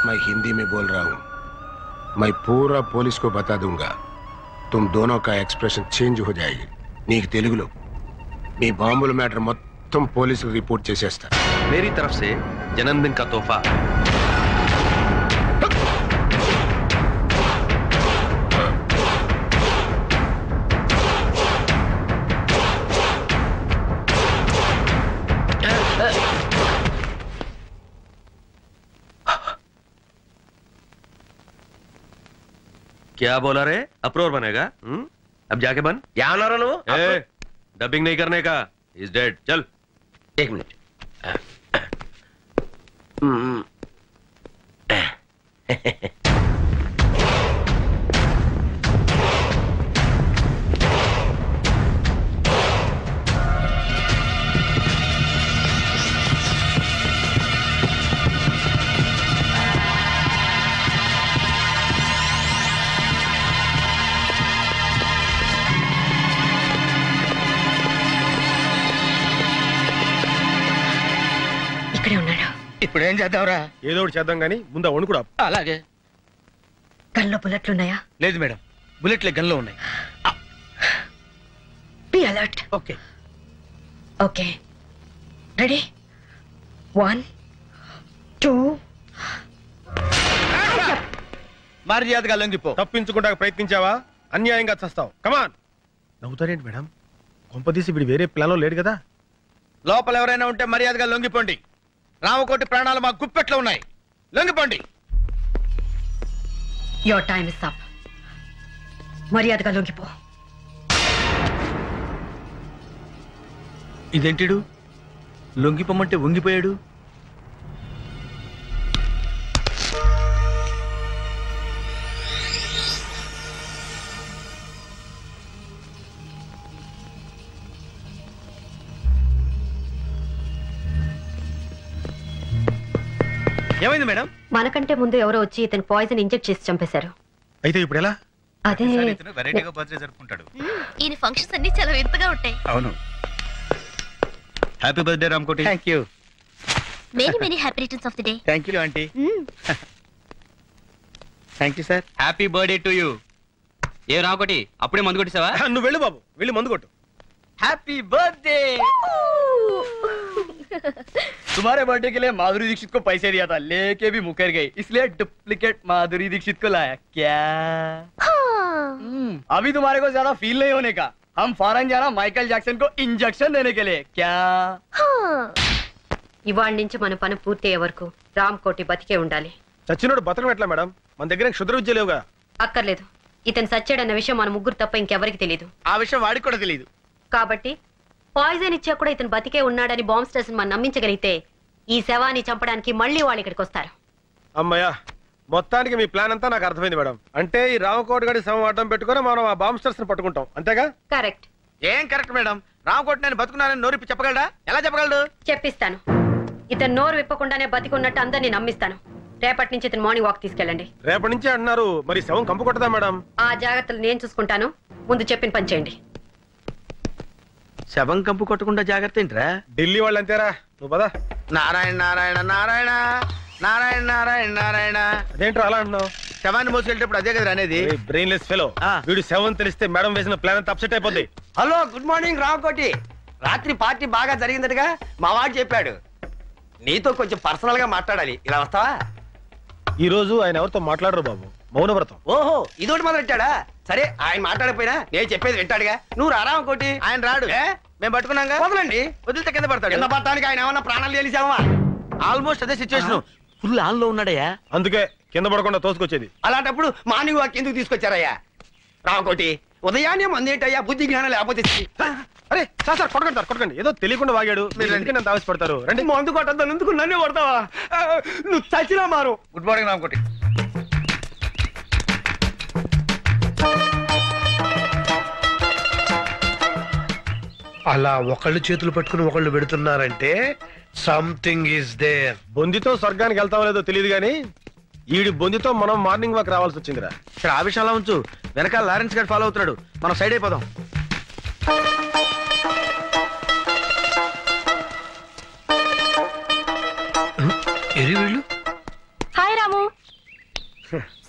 Speaker 10: मैं हिंदी में बोल रहा हूँ. मैं पूरा पुलिस को बता दूंगा. तुम दोनों का एक्सप्रेशन चेंज हो जाएगी. నీకు తెలుగులో మీ బాంబుల మ్యాటర్ మొత్తం పోలీసులు రిపోర్ట్ చేసేస్తా.
Speaker 11: मेरी तरफ से जन्मदिन का तोहफा. क्या बोला रे? अप्रोर बनेगा? अब जाके बन.
Speaker 2: क्या बना रहा
Speaker 11: है? डबिंग नहीं करने का. Is dead. चल.
Speaker 2: एक मिनट.
Speaker 12: ఇక్కడే ఉన్నాడు.
Speaker 13: ఇప్పుడు ఏం చేద్దాంరా?
Speaker 3: ఏదో ఒకటి చేద్దాం గానీ ముందు ఆ వణుకుడు ఆపు.
Speaker 13: అలాగే.
Speaker 12: గన్లో బుల్లెట్లున్నాయా?
Speaker 13: లేదు మేడం, బుల్లెట్లే గన్లో ఉన్నాయి.
Speaker 12: Be alert.
Speaker 13: Okay
Speaker 12: okay, ready? 1 2.
Speaker 13: మర్యాదగా లొంగిపో.
Speaker 3: తప్పించుకుంటా ప్రయత్నించావా? అన్యాయంగా చస్తావు. కమాన్. నవ్వుతారేంటి మేడం? కొంపదీసి వీడు వేరే ప్లాన్ లో లేడు కదా?
Speaker 13: లోపల ఎవరైనా ఉంటే మర్యాదగా లొంగిపోండి. రామకోటి ప్రాణాలు మా గుప్పెట్లో ఉన్నాయి. లొంగిపోండి.
Speaker 9: Your time is up. మర్యాదగా లొంగిపో.
Speaker 13: ఇదేంటిడు లొంగిపోమంటే వంగిపోయాడు? ఏమైంది మేడం?
Speaker 9: మనకంటే ముందు ఎవరో వచ్చి ఇతను పాయిజన్ ఇంజెక్ట్ చేసి చంపేశారు.
Speaker 3: అయితే ఇప్పుడు ఎలా?
Speaker 9: అదే
Speaker 13: వెరైటీగా బర్త్డే జరుపుకుంటాడు.
Speaker 5: ఈయన ఫంక్షన్స్ అన్ని చాలా వింతగా ఉంటాయి.
Speaker 13: అవును. Happy birthday Ramakoti. Thank you.
Speaker 5: Many many happy returns of the day.
Speaker 13: Thank you aunty. Thank you sir.
Speaker 15: Happy birthday to you. ఏ రామకోటి, అప్పుడే మందు కొట్టేసావా?
Speaker 3: నువ్వు వెళ్ళు బాబు, వెళ్ళి మందు కొట్టు.
Speaker 13: Happy birthday. तुम्हारे बर्थडे के लिए माधुरी दीक्षित को पैसे दिया था, लेके भी मुकर गई, इसलिए डुप्लीकेट माधुरी दीक्षित को लाया। क्या अभी तुम्हारे को ज्यादा फील नहीं होने का, हम फॉरेन जाना माइकल जैक्सन को इंजेक्शन देने के लिए। क्या
Speaker 9: ఇవాళ నుంచి మన పని పూర్తయ్యే వరకు రామకోటి బతికే ఉండాలి.
Speaker 3: చచ్చినోడు బతకడం ఎట్లా మేడం? మన దగ్గర క్షుద్ర విద్య లేవుగా.
Speaker 9: అక్కర్లేదు, ఇతను సచ్చాడన్న విషయం మన ముగ్గురు తప్ప ఇంకెవరికి తెలియదు.
Speaker 13: ఆ విషయం వాడికి కూడా తెలియదు.
Speaker 9: కాబట్టి పాయిజన్ ఇచ్చా కూడా ఇతను బతికే ఉన్నాడని బాంబ్ స్టేషన్ మనం నమ్మించగలిగితే ఈ శవాన్ని చంపడానికి మళ్ళీ వాళ్ళు ఇక్కడికి వస్తారు.
Speaker 3: అమ్మయ్యా, మొత్తానికి మీ ప్లాన్ అంతా నాకు అర్థమైంది మేడం. అంటే ఈ రామకోటి గడి శవం అడ్డం పెట్టుకుని మనం ఆ బాంబ్ స్టేషన్ పట్టుకుంటాం, అంతేగా?
Speaker 9: కరెక్ట్.
Speaker 13: ఏం కరెక్ట్ మేడం? రామకోటి నేను బతుకున్నానని నోరిప్పి చెప్పగలడా? ఎలా చెప్పగలడు?
Speaker 9: చెప్పిస్తాను. ఇతను నోరు విప్పకుండానే బతికున్నట్టు అందరినీ నమ్మిస్తాను. రేపటి నుంచి ఇతను మార్నింగ్ వాక్ తీసుకెళ్ళండి.
Speaker 3: రేపటి నుంచి అంటున్నారు, మరి శవం కంపు కొట్టదా మేడం?
Speaker 9: ఆ జాగ్రత్తలు నేను చూసుకుంటాను, ముందు చెప్పిన పని చేయండి.
Speaker 13: శవం కంపు కొట్టకుండా జాగ్రత్త ఏంట్రా?
Speaker 3: ఢిల్లీ వాళ్ళు అంతేరా, నువ్వు పదా.
Speaker 13: నారాయణ నారాయణ నారాయణ నారాయణ నారాయణ నారాయణ.
Speaker 3: అదేంట్రా అలా అంటున్నావు?
Speaker 13: శవాన్ని మోసుకెళ్ళేటప్పుడు అదే కదా అనేది.
Speaker 3: బ్రెయిన్లెస్ ఫెలో, వీడు శవం తెలిస్తే మేడం వేసిన ప్లాన్ అంతా అప్సెట్ అయిపోద్ది.
Speaker 8: Hello, good morning Ramakoti. రాత్రి పార్టీ బాగా జరిగిందటగా మా వాడు చెప్పాడు. నీతో కొంచెం పర్సనల్ గా మాట్లాడాలి, ఇలా వస్తావా?
Speaker 3: ఈ రోజు ఆయన ఎవరితో మాట్లాడరు బాబు, మౌనవ్రతం.
Speaker 8: ఓహో, ఇదోటి మొదలెట్టాడా? సరే, ఆయన మాట్లాడకపోయినా నేను చెప్పేది వింటాడుగా. నువ్వు రా రామకోటి.
Speaker 13: ఆయన రాడు, మేము పట్టుకున్నాగా.
Speaker 8: వదలండి.
Speaker 13: వదిలితే కింద పడతాడు.
Speaker 8: కింద పడటానికి ఆయన ఏమన్నా ప్రాణాలు తెలిసావా?
Speaker 13: ఆల్మోస్ట్ అదే సిచ్యువేషన్. ఫుల్ ఆన్ లో ఉన్నాడయ్యా.
Speaker 3: అందుకే కింద పడకుండా తోసుకొచ్చేది.
Speaker 13: అలాంటప్పుడు మార్నింగ్ వాక్ ఎందుకు తీసుకొచ్చారయ్యా? రామకోటి, ఉదయాన్నే మందేంటయ్యా, బుద్ధి జ్ఞానం లేకపోతే.
Speaker 3: అరే సార్ కొట్టకండి ఏదో తెలియకుండా వాగాడు. మీరు ఎందుకు నన్ను ఆవేశపడతారు? రండి.
Speaker 13: మందు కొట్టద్దాను, ఎందుకు నన్నే కొడతావా? నువ్వు చచ్చినా మారు. Good morning Ramakoti.
Speaker 10: అలా ఒకళ్ళు చేతులు పట్టుకుని ఒకళ్ళు పెడుతున్నారంటే సంథింగ్ ఈస్ దేర్.
Speaker 3: బొందితో స్వర్గానికి వెళ్తామో లేదో తెలియదు గానీ ఈడి బొందితో మనం మార్నింగ్ వాక్ రావాల్సి వచ్చిందిరా.
Speaker 13: ఇక్కడ ఆ విషయంలో ఉంచు, వెనకాల లారెన్స్ గారు ఫాలో అవుతున్నాడు, మనం సైడ్ అయిపోదాం.
Speaker 7: Hi Ramu,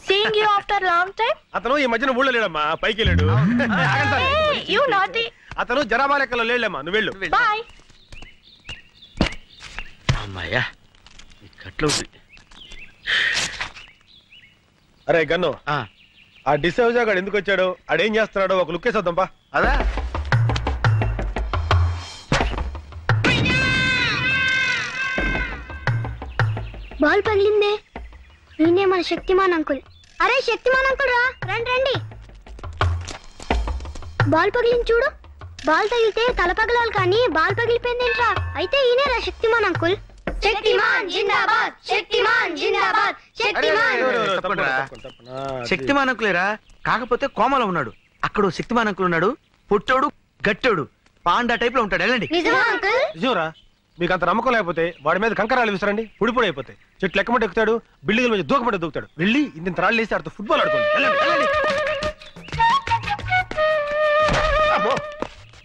Speaker 7: seeing you after long time.
Speaker 3: అతను ఈ మధ్యన ఊళ్ళో లేడమ్మా, పైకి వెళ్ళాడు.
Speaker 7: యు నాటి.
Speaker 3: అతను జనాభా లెక్కలో లేడమ్మా, నువ్వు వెళ్ళు.
Speaker 7: బాయ్.
Speaker 6: అమ్మాయ్యా, ఈ కట్లో
Speaker 3: అరే గన్ను, ఆ డిసౌజా గాడు ఎందుకు వచ్చాడు, ఆడేం చేస్తున్నాడో ఒక లుక్ వేసేద్దాంపా.
Speaker 13: అదా
Speaker 5: బాల్ పగిలిందే. నేనే మన శక్తిమాన్ అంకుల్. అరే శక్తిమాన్ అంకుల్ రా, రండి రండి. బాల్ పగిలింది చూడు. బాల్ తగిలితే తల పగలాలి కానీ బాల్ పగిలిపోయిందేంట్రా? అయితే ఈయనేరా శక్తిమాన్ అంకుల్. శక్తిమాన్ జిందాబాద్, శక్తిమాన్ జిందాబాద్, శక్తిమాన్.
Speaker 13: శక్తిమాన్ అంకులేరా, కాకపోతే కోమలో ఉన్నాడు. అక్కడ శక్తిమాన్ అంకుల్ ఉన్నాడు, పుట్టోడు గట్టోడు పాండా టైప్ లో ఉంటాడు. వెళ్ళండి.
Speaker 3: నిజంరా? మీకు అంత నమ్మకం లేకపోతే వాడి మీద కంకరాలు విసరండి, పొడి పొడి అయిపోతాయి. చెట్లు ఎక్కమంటే ఎక్కుతాడు, బిల్డింగ్ మీద దూకమంటే దూకుతాడు. వెళ్ళి ఇంత రాళ్ళు వేసి ఆడుతూ ఫుట్బాల్ ఆడుకోండి.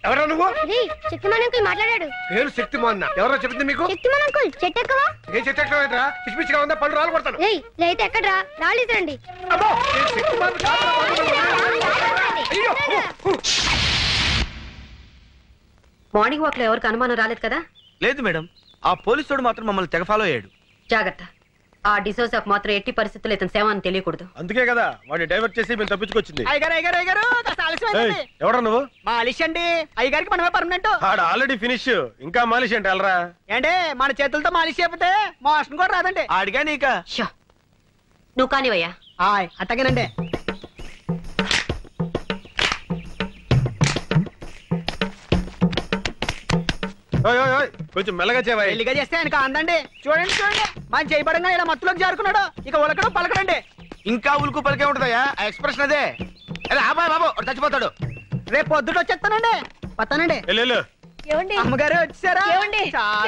Speaker 10: ఎవరా నువ్వు?
Speaker 5: శక్తిమాన్ అంకుల్ మాట్లాడాడు.
Speaker 10: పేరు శక్తిమాన్. ఎవరో చెప్పింది మీకు?
Speaker 5: శక్తిమాన్ అంకుల్ చెట్టు ఎక్కవా?
Speaker 10: ఏ చెట్టు ఎక్కడరా? పిచ్చి పిచ్చిగా ఉందా? పళ్ళు రాళ్ళు కొడతాను.
Speaker 5: లేతే ఎక్కడ్రా? రాళ్ళు ఇసరండి.
Speaker 9: మార్నింగ్ వాక్ లో ఎవరికి అనుమానం రాలేదు కదా?
Speaker 13: లేదు మేడం, ఆ పోలీసు వాడు మాత్రం మమ్మల్ని తెగ ఫాలో అయ్యాడు.
Speaker 9: జాగ్రత్త, ఆ డిసోజాకు మాత్రం ఎట్టి పరిస్థితుల్లో ఇతని సేవ అని తెలియకూడదు.
Speaker 3: అందుకే కదా వాడిని డైవర్ట్ చేసి మేము తప్పించుకొచ్చింది.
Speaker 8: ఎవరా
Speaker 3: నువ్వు?
Speaker 8: మాలిష్ అండి, అయ్యగారికి మనమే పర్మనెంట్.
Speaker 3: ఆడ ఆల్రెడీ ఫినిష్, ఇంకా మాలిష్ అంటే వెళ్ళరా?
Speaker 8: ఏంటే మన చేతులతో మాలిష్ చేయకపోతే మోషన్ కూడా రాదండి.
Speaker 13: ఆడిగా నీక.
Speaker 9: నువ్వు కానివయ్యా.
Speaker 8: అట్టగేనండి.
Speaker 3: కొంచెం మెల్లగా చేవా.
Speaker 8: పెళ్లిగా చేస్తే ఆయనకు అందండి. చూడండి చూడండి, మన చేయబడంగా ఇలా మత్తులోకి జారుకున్నాడు. ఇక ఉలకడం పలకడండి.
Speaker 13: ఇంకా ఉలుకు పలికే ఉంటుందయ్యా, ఆ ఎక్స్ప్రెషన్ అదే. అబ్బాయి బాబు చచ్చిపోతాడు.
Speaker 8: రేపు పొద్దుట వచ్చేస్తానండి. వస్తానండి.
Speaker 12: ఏమండి
Speaker 8: అమ్మగారు వచ్చారా?
Speaker 12: ఏమండి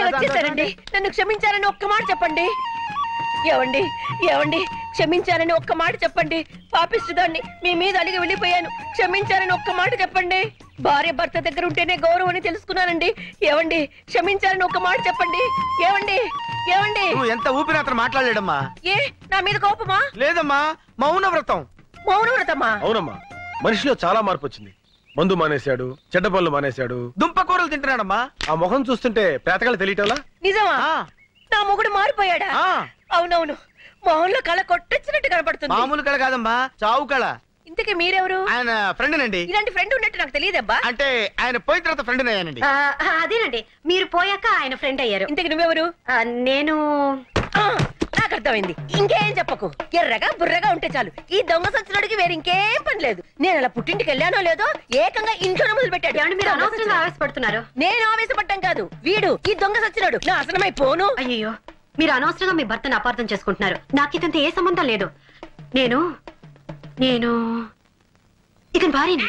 Speaker 12: వచ్చేసారండి. నన్ను క్షమించారని ఒక్క మాట చెప్పండి. ఏమండి ఏమండి క్షమించారని ఒక్క మాట చెప్పండి. పాపిస్తుదాన్ని మీ మీద అలిగి వెళ్ళిపోయాను. క్షమించారని ఒక్క మాట చెప్పండి. భార్య భర్త దగ్గర ఉంటేనే గౌరవం అని తెలుసుకున్నానండి. ఏమండి క్షమించారని ఒక్క మాట చెప్పండి. ఏమండి ఏమండి
Speaker 13: నువ్వు ఎంత ఊపిరి అతను మాట్లాడలేడమ్మా.
Speaker 12: ఏ నా మీద కోపమా?
Speaker 13: లేదమ్మా, మౌన వ్రతం.
Speaker 12: మౌన వ్రతమా?
Speaker 3: అవునమ్మా, మనిషిలో చాలా మార్పు వచ్చింది. మందు మానేశాడు, చెడ్డ పనులు మానేశాడు,
Speaker 13: దుంపకూరలు తింటున్నాడమ్మా.
Speaker 3: ఆ మొహం చూస్తుంటే పేతకాలు తెలియటంలా.
Speaker 12: నిజమా? నా మొగుడు మారిపోయాడా? అవునవును, మొహంలో కళ కొట్టొచ్చినట్టు కనపడుతుంది.
Speaker 13: మామూలు కళ కాదమ్మా, చావు కళ.
Speaker 12: ఇంతకీ మీరెవరు?
Speaker 13: ఆయన ఫ్రెండ్ నండి.
Speaker 12: ఇలాంటి ఫ్రెండ్ ఉన్నట్టు నాకు తెలియదబ్బా.
Speaker 13: అంటే ఆయన పోయిన తర్వాత ఫ్రెండ్ అయ్యానండి.
Speaker 9: అదేనండి, మీరు పోయాక ఆయన ఫ్రెండ్ అయ్యారు.
Speaker 12: ఇంతకి నువ్వెవరు?
Speaker 9: నేను
Speaker 12: నాకు అర్థమైంది. ఇంకేం చెప్పకు. ఎర్రగా బుర్రగా ఉంటే చాలు. ఈ దొంగ సచ్చినోడికి వేరే ఇంకేం పని లేదు. నేను అలా పుట్టింటికి వెళ్ళానో లేదో ఏకంగా ఇంట్లోనే మొదలు పెట్టాడు.
Speaker 9: మీరు అనవసరంగా ఆవేశపడుతున్నారు.
Speaker 12: నేను ఆవేశపడ్డం కాదు, వీడు ఈ దొంగ సచ్చినోడు నా అసలమైపోను.
Speaker 9: అయ్యో, మీరు అనవసరంగా మీ భర్తను అపార్థం చేసుకుంటున్నారు. నాకు ఇతంత ఏ సంబంధం లేదు. నేను ఇతని భార్యని.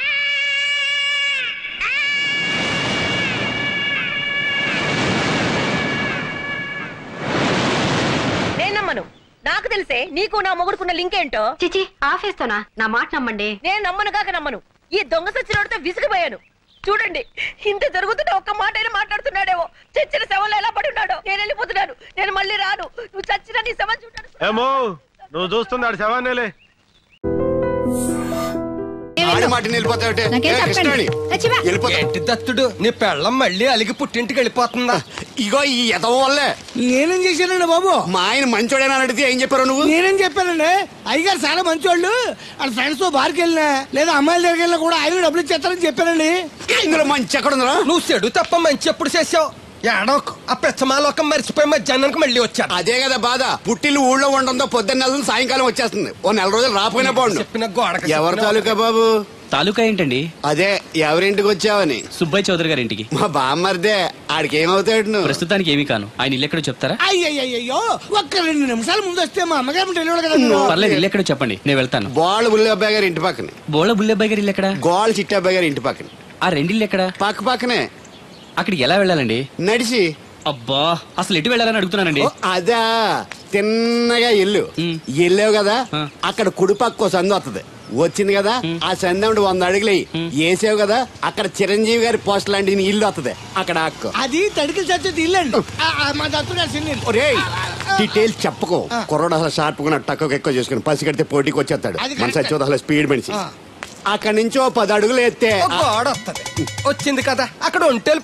Speaker 12: నేను నమ్మను. నాకు తెలిసే నీకు నా మొగుడుకున్న లింక్ ఏంటో.
Speaker 9: చిచి, ఆఫేస్తోనా? నా మాట నమ్మండి.
Speaker 12: నేను నమ్మను కాక నమ్మను. ఈ దొంగ సచ్చినోడితో విసిగిపోయాను. చూడండి, ఇంత జరుగుతుంటే ఒక్క మాట అయినా మాట్లాడుతున్నాడేమో. చచ్చిన శవంలో ఎలా పడి ఉన్నాడో. నేను వెళ్ళిపోతున్నాను, నేను మళ్ళీ రాను. నువ్వు చచ్చిన నీ శవం చూడాను.
Speaker 3: ఏమో నువ్వు చూస్తున్నాడు శవాన్నేలే.
Speaker 16: దత్తుడు నీ పెళ్ళం మళ్ళీ అలిగి పుట్టింటికి వెళ్ళిపోతుందా?
Speaker 17: ఇగో ఈ ఎదవ వల్లే.
Speaker 16: నేనేం చేశానండి బాబు?
Speaker 17: మా ఆయన మంచోడేనా అడిగితే ఏం చెప్పారు నువ్వు?
Speaker 16: నేనేం చెప్పానండి, అయ్యగారు చాలా మంచోళ్ళు. వాళ్ళ ఫ్రెండ్స్ తో బార్కి వెళ్ళినా లేదా అమ్మాయిల దగ్గరికి వెళ్ళినా కూడా ఆయన డబ్బులు ఇచ్చేస్తారని చెప్పానండి.
Speaker 17: ఇందులో మంచి ఎక్కడ ఉందా?
Speaker 16: నువ్వు చెడు తప్ప మంచి ఎప్పుడు చేసావు?
Speaker 3: ఏడోకు ఆ పెచ్చమాలోకం మర్చిపోయి మధ్యాహ్నానికి మళ్ళీ వచ్చారు.
Speaker 17: అదే కదా బాధ. పుట్టిల్లు ఊళ్ళో ఉండడంతో పొద్దున్న నెల సాయంకాలం వచ్చేస్తుంది. ఓ నెల రోజులు రాపోయినా బాగుండు.
Speaker 3: చెప్పిన గోడకి
Speaker 17: ఎవరి తాలూకా బాబు?
Speaker 15: తాలూకా ఏంటండి?
Speaker 17: అదే ఎవరింటికి వచ్చావని.
Speaker 15: సుబ్బయ్య చౌదరి గారి ఇంటికి.
Speaker 17: మా బామ్మర్దే. ఆడికి ఏమవుతాడు నువ్వు?
Speaker 15: ప్రస్తుతానికి ఏమీ కాను. ఆయన ఇల్లు ఎక్కడో చెప్తారా?
Speaker 16: అయ్యయ్యో ఒక్క 2 నిమిషాల ముందు వస్తే మా అమ్మగారు తెలియదు కదా.
Speaker 15: పర్లేదు, ఇల్లు ఎక్కడో చెప్పండి, నేను వెళ్తాను.
Speaker 17: బోళ్ళ బుల్లి అబ్బాయి గారి ఇంటి పక్కనే.
Speaker 15: బోళ్ళ బుల్లి అబ్బాయి గారి ఇల్లు ఎక్కడ?
Speaker 17: గోళ్ళ చిట్టి అబ్బాయి గారి ఇంటి పక్కనే.
Speaker 15: ఆ రెండిల్లు ఎక్కడ?
Speaker 17: పక్క పక్కనే.
Speaker 15: అక్కడికి ఎలా వెళ్ళాలండి?
Speaker 17: నడిచి.
Speaker 15: అబ్బా, అసలు ఎటు వెళ్ళాలని అడుగుతున్నానండి.
Speaker 17: అదా తిన్నగా ఇల్లు వెళ్ళావు కదా, అక్కడ కుడి పక్క సందు వస్తుంది. వచ్చింది కదా, ఆ సందు 100 అడుగులు వేసావు కదా, అక్కడ చిరంజీవి గారి పోస్ట్ లాంటి ఇల్లు వస్తుంది. అక్కడ అక్కు
Speaker 16: అది తడికి చచ్చేది ఇల్లండి. మా
Speaker 17: డీటెయిల్స్ చెప్పుకో. కుర్రోడు అసలు షార్ప్ గా తక్కువ ఎక్కువ చేసుకుని పసి కడితే పోటీకి వచ్చేస్తాడు. మన సచ్చి అసలు స్పీడ్ మనిషి. అక్కడి నుంచి 10 అడుగులు ఎత్తే
Speaker 3: గోడ వస్తుంది. వచ్చింది కదా, అక్కడ ఒంటేలు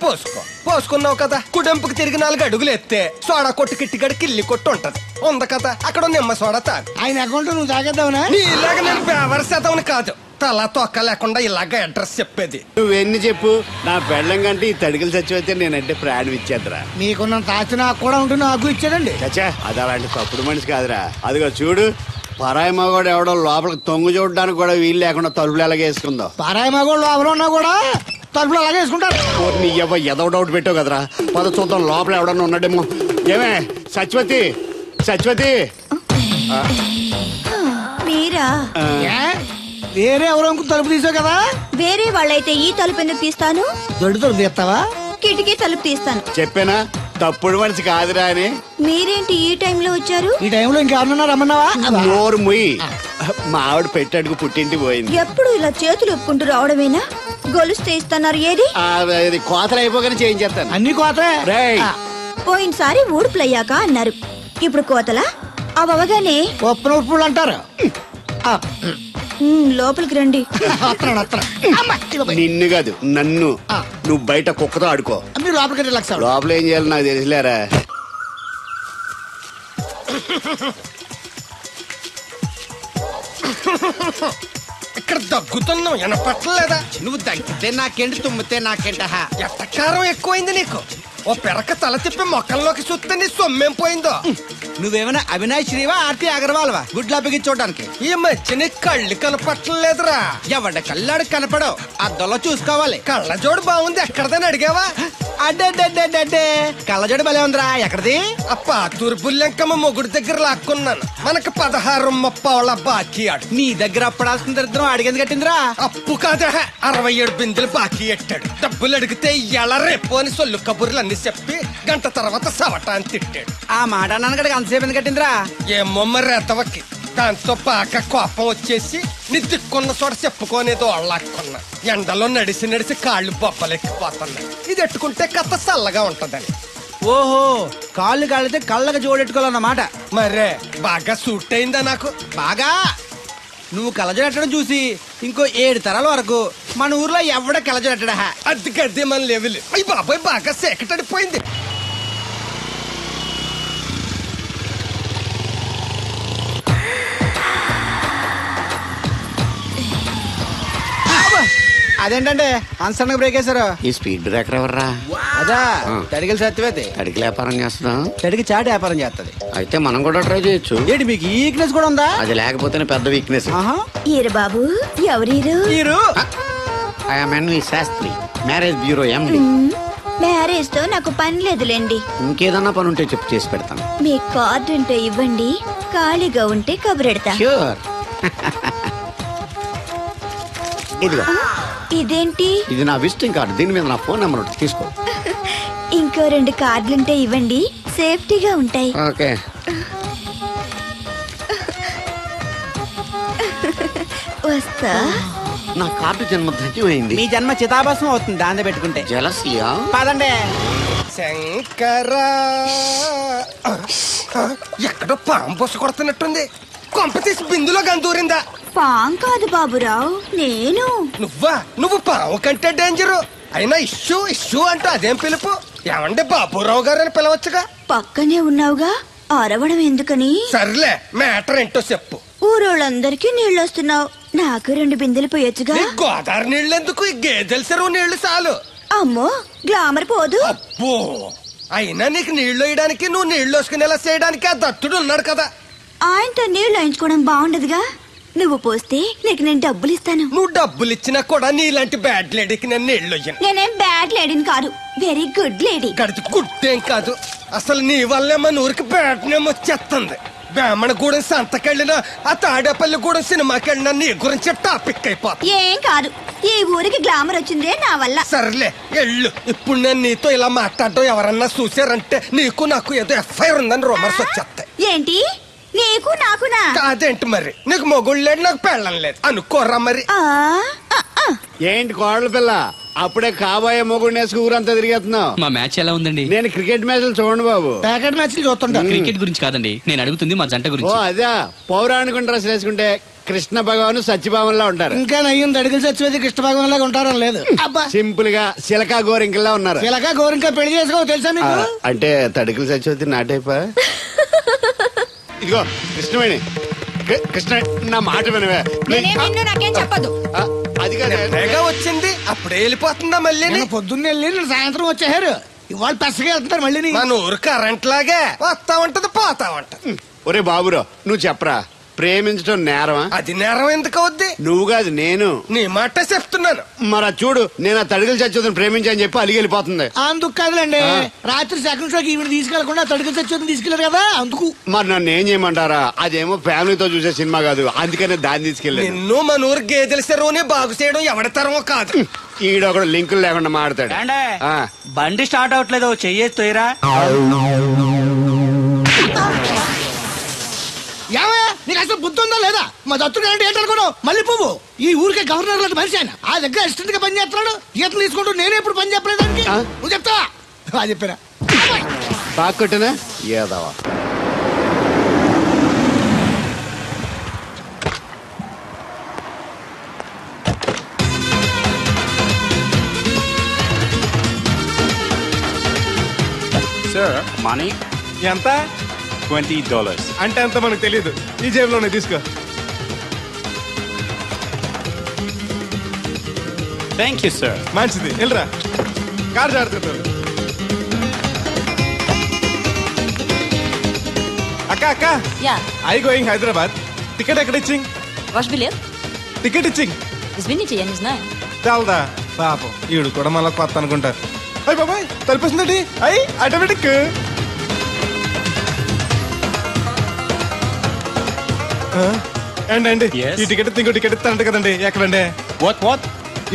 Speaker 3: పోసుకున్నావు కదా, కుడెంపుకి తిరిగి 4 అడుగులు ఎత్తే సోడా కొట్టు కిట్టిగడి కిల్లి కొట్టు ఉంటది. ఉంది కదా, అక్కడ నిమ్మ సోడా తాగు.
Speaker 16: ఆయన అకౌంట్ నువ్వు తాగేద్దావునా?
Speaker 3: నీ ఇలాగ నేను బేవర్ శాతం కాదు, తల తొక్క లేకుండా ఇలాగ అడ్రస్ చెప్పేది.
Speaker 17: నువ్వెన్ని చెప్పు, నా పెళ్ళం కంటే ఈ తడికలు చచ్చిపోతే నేనంటే ప్రాణం ఇచ్చేద్దరా.
Speaker 16: మీకున్నంత ఆస్తి నాకు కూడా ఉంటుంది, నాకు ఇచ్చాడండి.
Speaker 17: చచ్చా, అది అలాంటి తప్పుడు మనిషి కాదురా. అదిగో చూడు, పరాయి మగోడు ఎవడో లోపలికి తొంగు చూడడానికి కూడా వీలు లేకుండా తలుపులు ఎలాగ వేసుకుందో.
Speaker 16: పరాయి మగోళ్ళు లోపల ఉన్నా కూడా తలుపులు అలాగే వేసుకుంటారు.
Speaker 17: నీ ఏదో డౌట్ పెట్టావు కదరా. పద చూద్దాం లోపల ఎవడన్నా ఉన్నాడేమో. ఏమే సత్యవతి, సత్యవతి
Speaker 18: మీరా?
Speaker 16: వేరే ఎవరో తలుపు తీసావు కదా.
Speaker 18: వేరే వాళ్ళైతే ఈ తలుపు ఎందుకు తీస్తాను?
Speaker 16: దొడ్డు తలుపు తీస్తావా?
Speaker 18: కిటికీ తలుపు తీస్తాను.
Speaker 17: చెప్పానా తప్పుడు మనిషి కాదురా అని.
Speaker 18: మీరేంటి ఈ టైంలో వచ్చారు?
Speaker 16: ఈ టైంలో ఇంకెవరన్నా రమ్మన్నావా?
Speaker 17: నోరు ముయ్యి. మా ఆవిడ పెట్టడుకు పుట్టింటి పోయింది.
Speaker 18: ఎప్పుడు ఇలా చేతులు ఒప్పుకుంటూ రావడమేనా? గొలుస్తే ఇస్తున్నారు. ఏది?
Speaker 17: కోతలు అయిపోగానే చేయించేస్తాను.
Speaker 16: అన్ని కోతలే.
Speaker 18: పోయినసారి ఊడుపులయ్యాక అన్నారు, ఇప్పుడు కోతలా? అవగానే
Speaker 16: ఉప్పులు అంటారు.
Speaker 18: లోపలికి రండి.
Speaker 17: నిన్ను కాదు నన్ను. నువ్వు బయట కుక్కతో ఆడుకో.
Speaker 16: మీరు లోపలికి
Speaker 17: లోపల ఏం చేయాలి నాకు తెలిసిలేరా.
Speaker 3: ఇక్కడ దగ్గుతున్నావు వినపట్టలేదా?
Speaker 13: నువ్వు దగ్గితే నాకేంటి, తుమ్మితే నాకేంట.
Speaker 3: ఎట్టకారం ఎక్కువైంది నీకు. ఓ పెరక తల తిప్పి మొక్కల్లోకి చూస్తే నీ సొమ్మేం పోయిందో.
Speaker 13: నువ్వేమైనా అవినాష్ శ్రీవా, ఆర్తి అగర్వాల్వా గుడ్లా బిగి చూడడానికి?
Speaker 3: ఈ మధ్య నీ కళ్ళు కనపట్టలేదురా.
Speaker 13: ఎవడ కళ్ళాడు కనపడవు, అద్దంలో చూసుకోవాలి.
Speaker 3: కళ్ళజోడు బాగుంది, ఎక్కడదని అడిగావా?
Speaker 13: అడ్డే కళ్ళజోడు భలే ఉందిరా. ఎక్కడిది?
Speaker 3: ఆ పాతూరు బుల్లెంకమ్మ మొగుడు దగ్గర లాక్కున్నాను. మనకు 16 బాకీ ఆడు.
Speaker 13: నీ దగ్గర అప్పడాల్సిన దరిద్రం అడిగింది కట్టిందిరా.
Speaker 3: అప్పు కాదా, 67 బిందెలు బాకీ ఎట్టాడు. డబ్బులు అడిగితే ఎలా రేపు అని సొల్లు కబుర్లు అన్ని చెప్పి గంట తర్వాత సవటాన్ని తిట్టాడు.
Speaker 13: ఆ మాట అన్నాను అంతసేపు ఎందుకు కట్టిందిరా?
Speaker 3: ఏమో మరి ఎతవకి. దాంతో బాగా కోపం వచ్చేసి నీ దిక్కున్న చోట చెప్పుకోనేదో అళ్ళాక్కున్నా. ఎండలో నడిచి కాళ్ళు బొబ్బలెక్కిపోతున్నాయి. ఇది ఎట్టుకుంటే కథ చల్లగా ఉంటదని.
Speaker 13: ఓహో, కాళ్ళు కాళ్ళైతే కళ్ళకు జోడెట్టుకోవాలన్నమాట.
Speaker 3: మరే బాగా సూట్ అయిందా నాకు?
Speaker 13: బాగా. నువ్వు కళ్ళజోడెట్టడం చూసి ఇంకో 7 తరాల వరకు మన ఊర్లో ఎవడ కళ్ళజోడెట్టడా.
Speaker 3: అది గడ్డి మన లెవెల్. అయ్యి బాబాయ్ బాగా సేకటడిపోయింది.
Speaker 13: అదేంటంటే అన్సన్ బ్రేక్ వేశారు.
Speaker 17: ఈ స్పీడ్ బ్రేకర్ ఎవర్రా?
Speaker 13: అదా తడికలు సత్యవేతి.
Speaker 17: తడికి వ్యాపారం చేస్తున్నాం.
Speaker 13: తడికి చాటి వ్యాపారం చేస్తుంది.
Speaker 17: అయితే మనం కూడా ట్రై చేయొచ్చు.
Speaker 13: ఏంటి మీకు ఈ వీక్నెస్ కూడా ఉందా?
Speaker 17: అది లేకపోతేనే పెద్ద వీక్నెస్.
Speaker 18: ఈరు బాబు, ఎవరీరు?
Speaker 17: I am Shastri, marriage bureau MD.
Speaker 18: Marriage తో నాకు పని లేదులేండి.
Speaker 17: ఇంకేదన్నా పని ఉంటే చెప్పు, చేసి పెడతాను.
Speaker 18: మీ కార్డు ఉంటే ఇవ్వండి, ఖాళీగా ఉంటే కబురెడతా.
Speaker 17: ష్యూర్. ఇదిగో.
Speaker 18: ఇదేంటి?
Speaker 17: ఇది నా విజిటింగ్ కార్డు. దీని మీద నా ఫోన్ నెంబర్ ఉంటుంది, తీసుకో.
Speaker 18: ఇంకో 2 కార్డులుంటే ఇవ్వండి, సేఫ్టీగా ఉంటాయి.
Speaker 17: ఓకే.
Speaker 18: వస్తా.
Speaker 17: నా కార్డు జన్మ ధన్యమైంది.
Speaker 13: మీ జన్మ చితాభాసం అవుతుంది దాన్ని పెట్టుకుంటే.
Speaker 17: జలసియా?
Speaker 13: పదండి.
Speaker 3: శంకరా, ఎక్కడో పాము బొస కొడుతున్నట్టుంది. కొంప తీసి బిందులో గందూరిందా?
Speaker 18: పాం కాదు బాబురావు, నేను.
Speaker 3: నువ్వు పాము కంటే డేంజరు. అయినా ఇష్యూ అంటూ అదేం పిలుపు? ఏమండి బాబురావు గారు అని పిలవచ్చుగా.
Speaker 18: పక్కనే ఉన్నావుగా, అరవడం ఎందుకని?
Speaker 3: సర్లే, మ్యాటర్ ఏంటో చెప్పు.
Speaker 18: ఊరోళ్ళందరికీ నీళ్ళు వస్తున్నావు, నాకు 2 బిందెలు పోయొచ్చుగా.
Speaker 3: గోదావరి నీళ్ళెందుకు? ఈ గేదెల చెరువు నీళ్లు చాలు.
Speaker 18: అమ్మో, గ్లామర్ పోదు.
Speaker 3: అబ్బో, అయినా నీకు నీళ్లు వేయడానికి నువ్వు నీళ్లు వేసుకునేలా చేయడానికి ఆ దత్తుడు ఉన్నాడు కదా.
Speaker 18: ఆయనతో నీళ్లు వేయించుకోవడం బాగుండదుగా. నువ్వు పోస్తే నీకు నేను డబ్బులు ఇస్తాను.
Speaker 3: నువ్వు డబ్బులు ఇచ్చినా కూడా నీలాంటి బ్యాడ్ లేడీకి నేను నీళ్లు వేయను.
Speaker 18: నేనేం బ్యాడ్ లేడీని కాదు, వెరీ గుడ్ లేడీ.
Speaker 3: గడిచి గుడ్డేం కాదు, అసలు నీ వల్లే మన ఊరికి బ్యాడ్ నేమ్ వచ్చేస్తుంది. బ్రాహ్మణగూడెం సంతకెళ్ళినా ఆ తాడేపల్లిగూడెం సినిమాకెళ్ళినా నీ గురించి టాపిక్ అయిపోతుంది.
Speaker 18: ఏం కాదు, ఈ ఊరికి గ్లామర్ వచ్చిందే నా వల్ల.
Speaker 3: సర్లే ఎళ్ళు. ఇప్పుడు నేను నీతో ఇలా మాట్లాడడం ఎవరన్నా చూసారంటే నీకు నాకు ఏదో ఎఫ్ఐఆర్ ఉందని రూమర్స్ వచ్చేస్తాయి.
Speaker 18: ఏంటి నీకు నాకునా?
Speaker 3: కాదేంటి మరి, నీకు మొగుడు లేడు నాకు పెళ్ళం లేదు అనుకోరా మరి.
Speaker 17: ఏంటి కోడల పిల్ల అప్పుడే కాబోయే మొగుడు ఊరంతా తిరిగేస్తున్నావు?
Speaker 15: మా మ్యాచ్ ఎలా ఉందండి?
Speaker 17: నేను క్రికెట్ మ్యాచ్లు చూడండి బాబు.
Speaker 16: ప్యాకెట్ మ్యాచ్లు చూస్తుంటా.
Speaker 15: క్రికెట్ గురించి కాదండి నేను అడుగుతుంది మా జంట
Speaker 17: ఓ
Speaker 15: గురించి.
Speaker 17: అదే, పౌరాణిక డ్రెస్ వేసుకుంటే కృష్ణ భగవాన్ సత్యభావంలా ఉంటారు.
Speaker 16: ఇంకా నయ్యం దడిగిలి చచ్చిపోతే కృష్ణ భగవాన్ లాగా ఉంటారని లేదు. అబ్బా
Speaker 17: సింపుల్ గా సిలకా గోరింకల్లా ఉన్నారు.
Speaker 16: ఇలాగా గోరింకా పెళ్లి చేసుకో తెలుసా మీకు?
Speaker 17: అంటే తడికలు చచ్చిపోతే నాటైపా. ఇదిగో కృష్ణవేణి, కృష్ణ నా మాట వినవే.
Speaker 18: నాకేం చెప్పదు.
Speaker 17: అది
Speaker 3: వచ్చింది అప్పుడే వెళ్ళిపోతుందా మళ్ళీ?
Speaker 16: పొద్దున్న వెళ్ళి సాయంత్రం వచ్చేసారు. ఇవాళ పెసగా వెళ్తున్నారు మళ్ళీ.
Speaker 3: మన ఊరు కరెంట్ లాగే వస్తా ఉంటది పోతా ఉంటది.
Speaker 17: ఒరే బాబురో నువ్వు చెప్పరా, ప్రేమించడం నేరమా?
Speaker 3: అది నేరం ఎందుకు అవుద్ది?
Speaker 17: నువ్వు కాదు నేను.
Speaker 3: నీ మాట చెప్తున్నాను.
Speaker 17: మరి చూడు, నేను ఆ తడికలు చచ్చిపోతుంది ప్రేమించని చెప్పి అలిగి వెళ్ళిపోతుంది.
Speaker 16: అందుకు కాదులేండి, రాత్రి సెకండ్ షోకి ఈవిడ తీసుకెళ్లకుండా తడికలు చచ్చిపోతుంది తీసుకెళ్లారు కదా అందుకు.
Speaker 17: మరి నన్ను ఏం చేయమంటారా? అదేమో ఫ్యామిలీతో చూసే సినిమా కాదు, అందుకనే దాన్ని తీసుకెళ్ళి.
Speaker 3: నిన్ను మన ఊరు గేదెల చెరువుని బాగు చేయడం ఎవరి తరమో కాదు.
Speaker 17: ఈడొకడు లింకులు లేకుండా మాడతాడు.
Speaker 8: బండి స్టార్ట్ అవట్లేదు, చెయ్యేరా.
Speaker 16: ఏమయ్యా నీకు అసలు బుద్ధి ఉందా లేదా? మా దత్తుడు అంటే ఏంటనుకున్నావు? మళ్ళీ పువ్వు ఈ ఊరికే గవర్నర్ లాంటి మనిషి ఆయన. ఆ దగ్గర అసిస్టెంట్ గా పని చేస్తున్నాడు. ఈతలు తీసుకుంటూ నేనే ఎప్పుడు పని చెప్పలేదు దానికి. నువ్వు చెప్తావా? చెప్పారా
Speaker 17: బాగా కొట్టినా ఏదవా.
Speaker 19: సార్ మనీ ఎంత? $20. అంటే అంత మనకు తెలీదు, ఈ జేబులోనే తీసుకో. Thank you sir. మంచిది, వెళ్ళరా కార్ జాడుతుంటారు. అక్క అక్క, ఐ గోయింగ్ హైదరాబాద్. టికెట్ ఎక్కడ ఇచ్చింగ్?
Speaker 20: Ваш билет?
Speaker 19: టికెట్ ఇచ్చింగ్.
Speaker 20: Извините, я не знаю.
Speaker 19: చాలదా పాపం, ఈడు కూడా మళ్ళీ కొత్త అనుకుంటారు. అయ్యి బాబాయ్ తలిపేసిందండి. అయ్యి ఆటోమేటిక్. అండి ఈ టికెట్ ఇంకో టికెట్ ఇస్తారంట కదండి, ఎక్కడండి? వాట్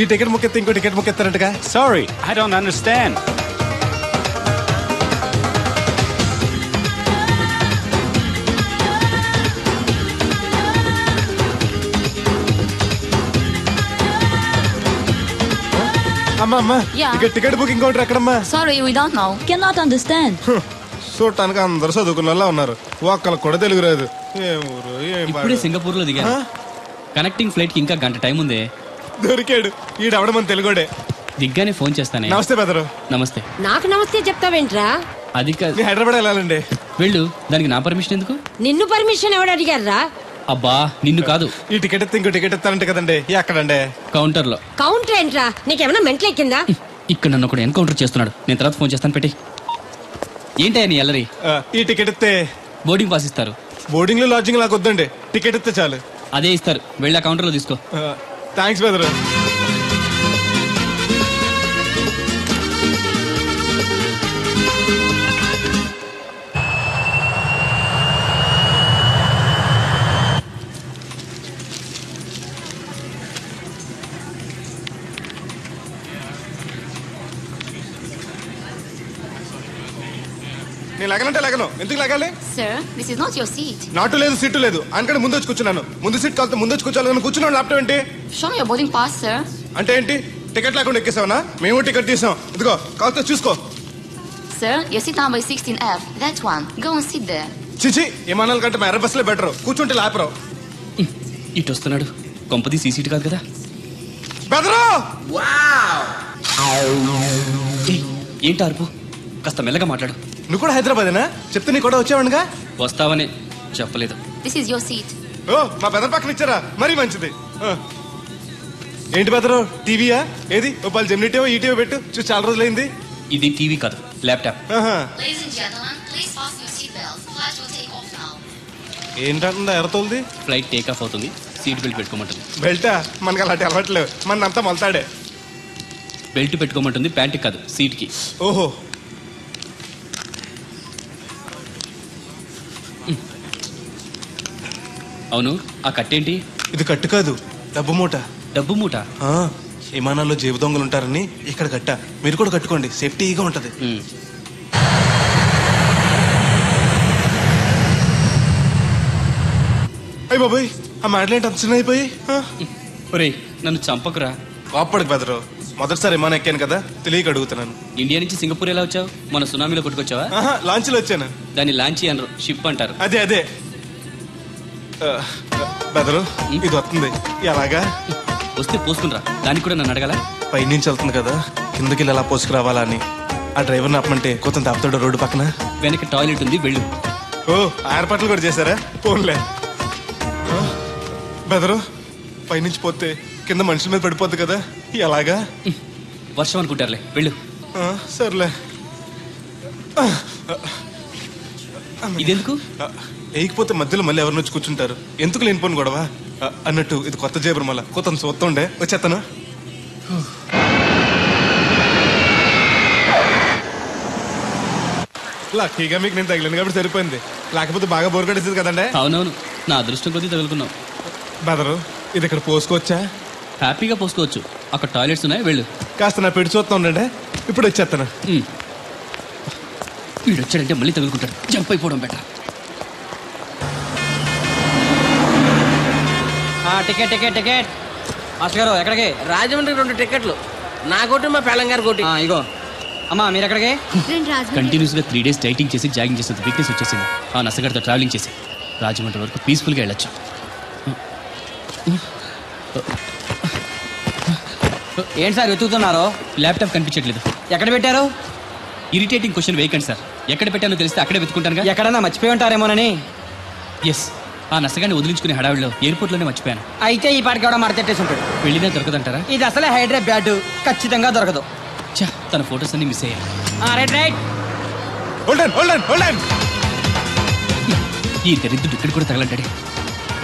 Speaker 19: ఈ టికెట్ ముక్కెత్తి ఇంకో టికెట్ ముక్కెత్తారంటగా. Sorry I don't understand. అమ్మా ఇక టికెట్ బుకింగ్ కౌంటర్ ఎక్కడమ్మా?
Speaker 20: Sorry, we don't know. Cannot understand.
Speaker 19: చూడటానికి అందరు చదువుకున్న వాళ్ళ ఉన్నారు, ఒక్కళ్ళకి కూడా తెలుగు రాదు.
Speaker 15: ఇప్పుడే సింగపూర్ లో దిగా. కనెక్టింగ్ ఫ్లైట్ కి ఇంకా గంట టైం ఉంది.
Speaker 19: దొరికాడు ఈడవడం మన తెలుగుడే.
Speaker 15: దిగ్గానే ఫోన్ చేస్తానే.
Speaker 19: నమస్తే బెదరు.
Speaker 15: నమస్తే.
Speaker 7: నాకు నమస్తే చెప్తావేంట్రా?
Speaker 15: అది కాదు,
Speaker 19: హైదరాబాద్ వెళ్ళాలండి.
Speaker 15: వెళ్ళు, దానికి నా పర్మిషన్ ఎందుకు?
Speaker 7: నిన్ను పర్మిషన్ ఎవడు అడిగారా?
Speaker 15: అబ్బా నిన్ను కాదు.
Speaker 19: ఈ టికెట్ ఇంకో టికెట్ ఇస్తారంట కదండి, ఎక్కడండి?
Speaker 15: కౌంటర్ లో.
Speaker 7: కౌంటర్ ఏంట్రా? నీకేమైనా మెంటల్ ఎక్కిందా?
Speaker 15: ఇక్కడ నన్ను ఒకడు ఎన్కౌంటర్ చేస్తున్నాడు, నేను తర్వాత ఫోన్ చేస్తాను. పెట్టి ఏంటయ్యా నీ అల్లరి?
Speaker 19: ఈ టికెట్ ఇస్తే
Speaker 15: బోర్డింగ్ పాస్ ఇస్తారు.
Speaker 19: బోర్డింగ్ లో లాడ్జింగ్ నాకు వద్దండి, టికెట్ ఇస్తే చాలు.
Speaker 15: అదే ఇస్తారు, వెళ్ళి ఆ కౌంటర్ లో తీసుకో.
Speaker 19: థ్యాంక్స్ బెదరు. నేను లగనంటే లగను, ఎందుకు లగాలి?
Speaker 20: Sir, this is not your seat.
Speaker 19: నాటు లేదు సీటు లేదు, అందుకని ముందు వచ్చి కూర్చున్నాను. ముందు సీట్ కాదు, ముందు వచ్చి కూర్చోాలని కూర్చున్నాను. ల్యాప్టాప్ ఏంటి?
Speaker 20: Show me your boarding pass, sir.
Speaker 19: అంటే ఏంటి? టికెట్ లేకుండా ఎక్కేసావనా? మేము టికెట్ తీసాం, ఇదిగో కాస్త చూసుకో.
Speaker 20: Sir, your seat number is 16F. That one. Go and sit there.
Speaker 19: చిచి, విమానాల కంటే మా ఎర్ర బస్సులే బెటర్, కూర్చుంటే లాపరావు.
Speaker 15: ఇటు వస్తున్నాడు, కొంపది సీసీటీ కాదు కదా.
Speaker 19: బెదరు
Speaker 15: ఏంటి అరుపు? కాస్త మెల్లగా మాట్లాడు.
Speaker 19: నువ్వు కూడా హైదరాబాదేనా? చెప్తే నీ కూడా వచ్చావనుగా.
Speaker 15: వస్తావని చెప్పలేదు.
Speaker 20: This is your seat.
Speaker 19: ఓ మా బెదర్ పక్కన ఇచ్చారా, మరీ మంచిది. ఏంటి బెదరు, టీవీయా? ఏది ఓ పాలు జెమినీ టీవో ఈటీవో పెట్టు, చూసి చాలా రోజులైంది.
Speaker 15: ఇది టీవీ కాదు, laptop.
Speaker 20: Ladies and gentlemen, please fasten your seatbelts. Flight will take off now.
Speaker 19: ఏంటంటుందా ఎర్రతోల్ది?
Speaker 15: ఫ్లైట్ టేక్ ఆఫ్ అవుతుంది, సీట్ బెల్ట్ పెట్టుకోమంటుంది.
Speaker 19: బెల్టా? మనకి అలాంటి అలవాట్లేవు, మనంతా మొలతాడే.
Speaker 15: బెల్ట్ పెట్టుకోమంటుంది, ప్యాంట్ కాదు, సీట్ కి.
Speaker 19: ఓహో.
Speaker 15: అవును, ఆ కట్టేంటి?
Speaker 19: ఇది కట్టు కాదు, డబ్బు మూట.
Speaker 15: డబ్బు మూట?
Speaker 19: విమానాల్లో జేబు దొంగలు ఉంటారని ఇక్కడ కట్ట. మీరు కూడా కట్టుకోండి, సేఫ్టీగా ఉంటది. అయ్య బాబాయ్, ఆ మాటలేంటి అంత చిన్న అయిపోయి?
Speaker 15: నన్ను చంపకురా.
Speaker 19: కోప్పడికి బెదరు, మొదటిసారి విమానం ఎక్కాను కదా, తెలియక అడుగుతున్నాను.
Speaker 15: ఇండియా నుంచి సింగపూర్ ఎలా వచ్చావు? మన సునామీలో కొట్టుకొచ్చావా?
Speaker 19: లాంచ్లో వచ్చాను.
Speaker 15: దాన్ని లాంచీ అనరు, షిప్ అంటారు.
Speaker 19: అదే అదే. బెదరు, ఇది వస్తుంది. ఎలాగా?
Speaker 15: వస్తే పోసుకునిరా. దానికి కూడా నన్ను అడగాల?
Speaker 19: పైనుంచి వెళ్తుంది కదా, కిందకి ఎలా పోసుకురావాలా అని. ఆ డ్రైవర్ని ఆపమంటే కొంచెం దాపుతాడు రోడ్డు పక్కన.
Speaker 15: వెనక టాయిలెట్ ఉంది, వెళ్ళు.
Speaker 19: ఓ, ఏర్పాట్లు కూడా చేశారా? పోన్లే. బెదరు, పైనుంచి పోతే కింద మనుషుల మీద పడిపోద్ది కదా, ఎలాగా?
Speaker 15: వర్షం అనుకుంటారులే, వెళ్ళు.
Speaker 19: సర్లే.
Speaker 15: ఇదెందుకు?
Speaker 19: వేయకపోతే మధ్యలో మళ్ళీ ఎవరిని వచ్చి కూర్చుంటారు, ఎందుకు లేనిపోను గొడవ అన్నట్టు. ఇది కొత్త జేబురు, మళ్ళా కొత్త చూస్తుండే వచ్చేస్తాను. లక్కీగా మీకు నేను తగిలింది కాబట్టి సరిపోయింది, లేకపోతే బాగా బోర్ కట్టేసింది కదండి.
Speaker 15: అవునవును, నా అదృష్టం కొద్దీ తగులుకున్నావు.
Speaker 19: బెదరు, ఇది ఇక్కడ పోసుకోవచ్చా?
Speaker 15: హ్యాపీగా పోసుకోవచ్చు, అక్కడ టాయిలెట్స్ ఉన్నాయి, వెళ్ళు.
Speaker 19: కాస్త నా పెట్టి చూస్తా ఉండండి, ఇప్పుడు వచ్చేస్తాను.
Speaker 15: వీడు వచ్చాడంటే మళ్ళీ తగులుకుంటాడు, జంప్ అయిపోవడం better.
Speaker 8: Ticket ticket ticket. Master గారు ఎక్కడికి? రాజమండ్రికి 2 టికెట్లు, నా కోటి మా పెళ్ళం గారి కోటి. ఇగో అమ్మా, మీరు ఎక్కడికి?
Speaker 15: కంటిన్యూస్ గా 3 days డైటింగ్ చేసి జాగింగ్ చేసేంత వీక్నెస్ వచ్చేసింది. ఆ నసగడితో ట్రావెలింగ్ చేసి రాజమండ్రి వరకు పీస్ఫుల్ గా వెళ్ళొచ్చు.
Speaker 8: ఏంటి సార్ వెతుకుతున్నారు?
Speaker 15: ల్యాప్టాప్ కనిపించట్లేదు.
Speaker 8: ఎక్కడ పెట్టారు?
Speaker 15: ఇరిటేటింగ్ క్వశ్చన్ వేయకండి సార్. ఎక్కడ పెట్టానో తెలిస్తే అక్కడే వెతుకుంటాను.
Speaker 8: ఎక్కడన్నా మర్చిపోయి ఉంటారేమోనని.
Speaker 15: ఎస్, ఆ నసగాన్ని వదిలించుకునే హడావిడిలో ఎయిర్పోర్ట్ లోనే మర్చిపోయాను.
Speaker 8: అయితే ఈ పాటికి కూడా మరచెట్టేసి ఉంటాడు.
Speaker 15: వెళ్ళినా దొరకదంటారా?
Speaker 8: ఇది అసలే హైదరాబాద్, ఖచ్చితంగా దొరకదు.
Speaker 15: తన ఫోటోస్ అన్ని మిస్ అయ్యాయి. ఈ దరిద్రుడు ఇక్కడ కూడా తగలంటాడే.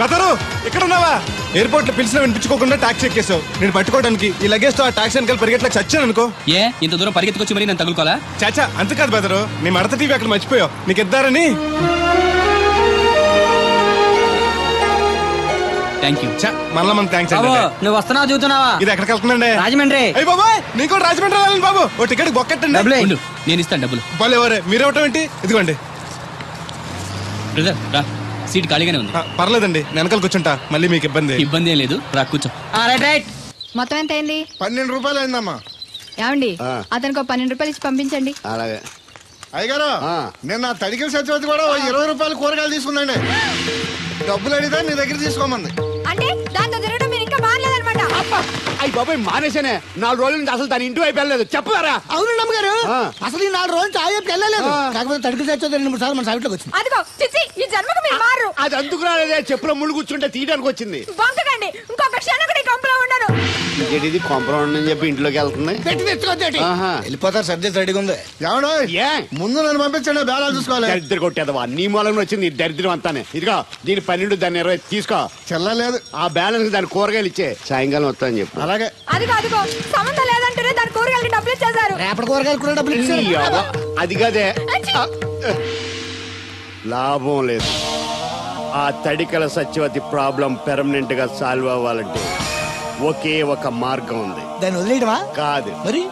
Speaker 19: బెదరు, ఇక్కడ ఉన్నావా? ఎయిర్పోర్ట్ లో పిలిచినా వినిపించుకోకుండా టాక్సీ ఎక్కేసావు. నేను పట్టుకోవడానికి ఈ లగేజ్ తో ఆ టాక్సీ వెనకాల పరిగెట్లా చచ్చాను అనుకో.
Speaker 15: ఏ, ఇంత దూరం పరిగెత్తుకొచ్చి మరి నేను తగులుకోవాలా?
Speaker 19: చాచా, అంతకాదు బెదరు, నీ మడత టీవీ అక్కడ మర్చిపోయావు, నీకు ఇద్దారని.
Speaker 15: Thank you.
Speaker 19: మళ్ళీ మనం థ్యాంక్స్.
Speaker 8: నువ్వు వస్తున్నావు చూస్తున్నావా?
Speaker 19: ఇది ఎక్కడికి వెళ్తుందండి?
Speaker 8: రాజమండ్రి.
Speaker 19: అయ్యి బాబాయ్, నీకు కూడా రాజమండ్రి వెళ్ళాలి బాబు. ఓ టికెట్ బొక్కెట్టండి.
Speaker 15: నేను ఇస్తాను డబ్బులు.
Speaker 19: ఎవరే మీరు ఇవ్వటం ఏంటి? ఇదిగోండి.
Speaker 15: బ్రదర్ రా, సీట్ ఖాళీగానే ఉంది.
Speaker 19: పర్లేదండి, వెనకాల కూర్చుంటా, మళ్ళీ మీకు ఇబ్బంది.
Speaker 15: ఇబ్బంది ఏం లేదు, రా కూర్చో.
Speaker 7: మొత్తం ఎంత అయింది?
Speaker 16: 12 రూపాయలు అయిందమ్మా.
Speaker 7: ఏమండి, అతనికి 12 రూపాయలు ఇచ్చి పంపించండి.
Speaker 17: అలాగే.
Speaker 16: అయ్యగారు, నిన్న తడికిల సత్యవతి కూడా 20 రూపాయలు కూరగాయలు తీసుకుందండి. డబ్బులు అడిగితే నీ దగ్గర తీసుకోమంది.
Speaker 7: అంటే దాంతో తిరగడం మీరు ఇంకా మారలేదన్నమాట.
Speaker 17: అయ్యి బాబాయ్, మానేశానే. 4 రోజుల నుంచి అసలు దాని ఇంటి వైపు వెళ్ళలేదు. చెప్పారా?
Speaker 16: అవును నమ్మగారు, అసలు ఈ 4 రోజులు ఆ వైపు వెళ్ళలేదు. కాకపోతే తడికిల సత్యవతి 2-3 సార్లు మన సైట్లోకి వచ్చింది.
Speaker 7: అదిగో చిచ్చి, ఈ జన్మకు మీరు మారు.
Speaker 17: అది అందుకు రాలేదే, చెప్పులో ముళ్ళు కూర్చుంటే తీయడానికి వచ్చింది.
Speaker 7: బొంకకండి, ఇంకొక క్షణం కూడా ఈ కంపలో ఉండను.
Speaker 17: ఇది కాంపౌండ్ అని చెప్పి ఇంట్లోకి వెళ్తుంది.
Speaker 16: వెళ్ళిపోతారు, సబ్జెక్ట్ రెడీగా ఉంది. ఏమన్నా ముందు నన్ను పంపించండి, బేళాలు చూసుకోవాలి.
Speaker 17: దరిద్ర కొట్టేదవా, నీ మూలంగా వచ్చింది ఈ దరిద్రం అంతానే. ఇదిగో దీని 12, దాన్ని 20 తీసుకో.
Speaker 16: చెల్లలేదు.
Speaker 17: ఆ బ్యాలెన్స్ దాని కూరగాయలు ఇచ్చే, సాయంకాలం వస్తా అని చెప్పు.
Speaker 16: అలాగే.
Speaker 7: అదిగో అదిగో, సంబంధం లేదంటేనే దాని కూరగాయలకి డబ్బులు ఇచ్చేశారు.
Speaker 16: రేపటి కూరగాయలు కూడా డబ్బులు ఇచ్చారు.
Speaker 17: అది కదే, లాభం లేదు. ఆ తడికల సత్యవతి ప్రాబ్లం పెర్మనెంట్ గా సాల్వ్ అవ్వాలంటే ఒకే ఒక మార్గం ఉంది.
Speaker 16: దాన్ని వదిలేయడమా?
Speaker 17: కాదు,
Speaker 16: మరి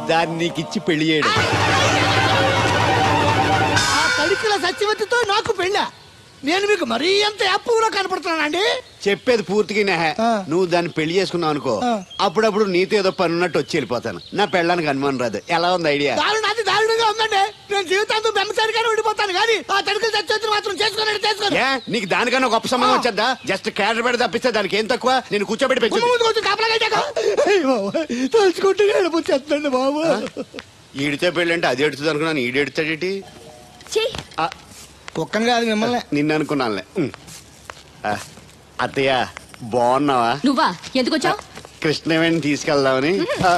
Speaker 17: దాన్ని నీకు ఇచ్చి పెళ్లి చేయడం.
Speaker 16: ఆ తడికల సత్యవతితో నాకు పెళ్ళా? నేను మీకు మరీ ఎంత యాప్లో కనపడుతున్నానండి?
Speaker 17: చెప్పేది పూర్తిగా నువ్వు దాన్ని పెళ్లి చేసుకున్నావు అనుకో, అప్పుడప్పుడు నీతో ఏదో పని ఉన్నట్టు వచ్చి వెళ్ళిపోతాను. నా పెళ్ళడానికి అనుమానం రాదు. ఎలా ఉంది ఐడియా?
Speaker 16: అది దారుణంగా ఉందండి. నేను జీవితాంతం బెమ్మసారిగానే ఉండిపోతాను కానీ ఆ తడికల సత్యవతిని మాత్రం చేసుకోను.
Speaker 17: నీకు దానికన్నా గొప్ప సంబంధం వచ్చేద్దా? జస్ట్ క్యాడర్ పెడితే తప్పిస్తే దానికి ఏం తక్కువ? నేను కూర్చోబెట్టి
Speaker 16: తలుచుకుంటే ఏడిపోతుందండి బాబు.
Speaker 17: ఈడితే పెళ్ళంటే అది ఎడుతుంది అనుకున్నాను, ఈడు ఎడుతాడేటి?
Speaker 16: కుక్కను కాదు మిమ్మల్ని.
Speaker 17: నిన్ను అనుకున్నానులే. అత్తయ్య బాగున్నావా?
Speaker 9: నువ్వా? ఎందుకు వచ్చావు?
Speaker 17: కృష్ణవేణి తీసుకెళ్దామని.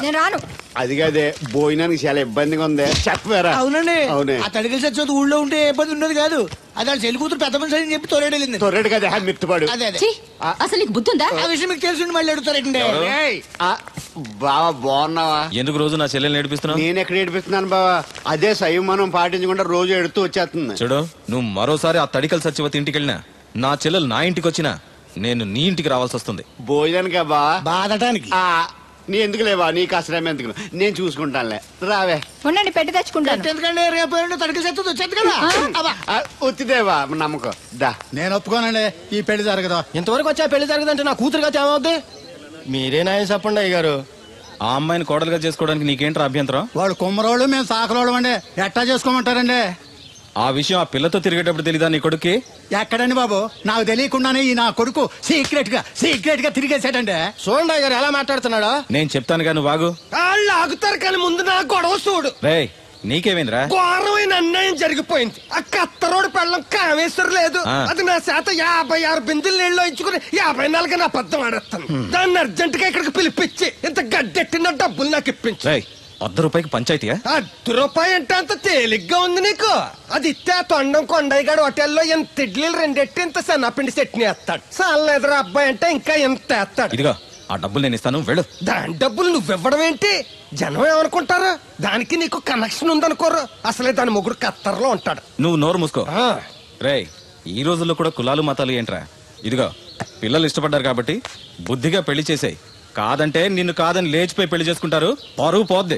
Speaker 7: నేను రాను.
Speaker 17: అది కాదే భోజనానికి చాలా ఇబ్బందిగా ఉంది చెప్పారా?
Speaker 16: అవునండి.
Speaker 17: అవునే.
Speaker 16: ఆ తడికలు చచ్చేది ఊళ్ళో ఉంటే ఏ ఇబ్బంది ఉండదు కాదు. అది వాళ్ళ చెల్లి కూతురు పెద్ద మనిషి అని చెప్పి తొరేడెళ్ళింది.
Speaker 17: తొర్రెడు కదా మిత్తుపాడు.
Speaker 16: అదే అదే.
Speaker 20: అసలు నీకు బుద్ధి ఉందా?
Speaker 16: ఆ విషయం మీకు తెలిసి మళ్ళీ అడుగుతారండి.
Speaker 17: బావా బాగున్నావా?
Speaker 21: ఎందుకు రోజు నా చెల్లెల్ని ఏడిపిస్తున్నావు?
Speaker 17: నేను ఎక్కడ ఏడిపిస్తున్నాను బావా? అదే సంయమనం పాటించకుండా రోజు ఎడుతూ వచ్చేస్తుంది.
Speaker 21: చూడు, నువ్వు మరోసారి ఆ తడికల సత్యవతి ఇంటికి వెళ్ళినా, నా చెల్లెలు నా ఇంటికి వచ్చినా నేను నీ ఇంటికి రావాల్సి వస్తుంది.
Speaker 17: భోజనానికా బావా?
Speaker 16: బాధటానికి.
Speaker 17: నీ ఎందుకు లేవా? నీకు అసలు ఎందుకు, నేను చూసుకుంటానులే. రావే.
Speaker 7: ఉండండి, పెట్టి తెచ్చుకుంటాను.
Speaker 16: ఎందుకంటే రేపు తడికలు చచ్చేది వచ్చేది కదా.
Speaker 17: వచ్చిదేవా నమ్మకం. దా.
Speaker 16: నేను ఒప్పుకోనండి, ఈ పెళ్లి జరగదు. ఇంతవరకు వచ్చా పెళ్లి జరగదంటే నా కూతురుగా ఏమవుద్ది? మీరే నాయం చెప్పండి అయ్య గారు.
Speaker 21: ఆ అమ్మాయిని కోడలుగా చేసుకోవడానికి నీకేంట్రా అభ్యంతరం?
Speaker 16: వాళ్ళు కుమ్మరోళ్ళు, మేము సాకరోళ్ళు అండి. ఎట్టా చేసుకోమంటారండి?
Speaker 21: ఆ విషయం ఆ పిల్లతో తిరిగేటప్పుడు తెలీదా నీ కొడుక్కి?
Speaker 16: ఎక్కడండి బాబు, నాకు తెలియకుండానే ఈ నా కొడుకు సీక్రెట్ గా తిరిగేసాడండి. చూడండి అయ్య గారు ఎలా మాట్లాడుతున్నాడు.
Speaker 21: నేను చెప్తాను నువ్వు బాగు.
Speaker 3: వాళ్ళు ఆగుతారు కానీ ముందు నా గొడవ చూడు.
Speaker 21: రేయ్, నీకేమైందిరా?
Speaker 3: ఘోరమైన అన్యాయం జరిగిపోయింది. ఆ కత్తరోడు పెళ్ళం కామేశ్వరం లేదు. అది నా చేత 56 బిందులు నీళ్ళు ఇచ్చుకుని 54 నా అబద్ధం ఆడేస్తాను. దాన్ని అర్జెంట్ గా ఇక్కడికి పిలిపించి ఇంత గడ్డెట్టిన డబ్బులు నాకు ఇప్పించు.
Speaker 21: ₹100 పంచాయతీయా?
Speaker 3: ₹100 అంటే అంత తేలిగ్గా ఉంది నీకు? అది ఇస్తే తొండం కొండయ్యగాడు హోటల్లో ఎంత ఇడ్లీలు 2 ఎట్టి ఇంత సన్నపిండి చట్నీ వేస్తాడు. సాలెదరా అబ్బాయి అంటే ఇంకా ఎంత వేస్తాడు.
Speaker 21: ఇదిగో ఆ డబ్బులు నేను ఇస్తాను, వెళ్ళు.
Speaker 3: దాని డబ్బులు నువ్వివ్వడం ఏంటి? జనం ఏమనుకుంటారు? దానికి నీకు కనెక్షన్ ఉందనుకోరు. అసలే దాని మొగుడు కత్తర్లో ఉంటాడు.
Speaker 21: నువ్వు నోరు మూసుకో. రేయ్, ఈ రోజుల్లో కూడా కులాలు మతాలు ఏంట్రా? ఇదిగో పిల్లలు ఇష్టపడ్డారు కాబట్టి బుద్ధిగా పెళ్లి చేసేయ్. కాదంటే నిన్ను కాదని లేచిపోయి పెళ్లి చేసుకుంటారు, పరువు పోద్ది.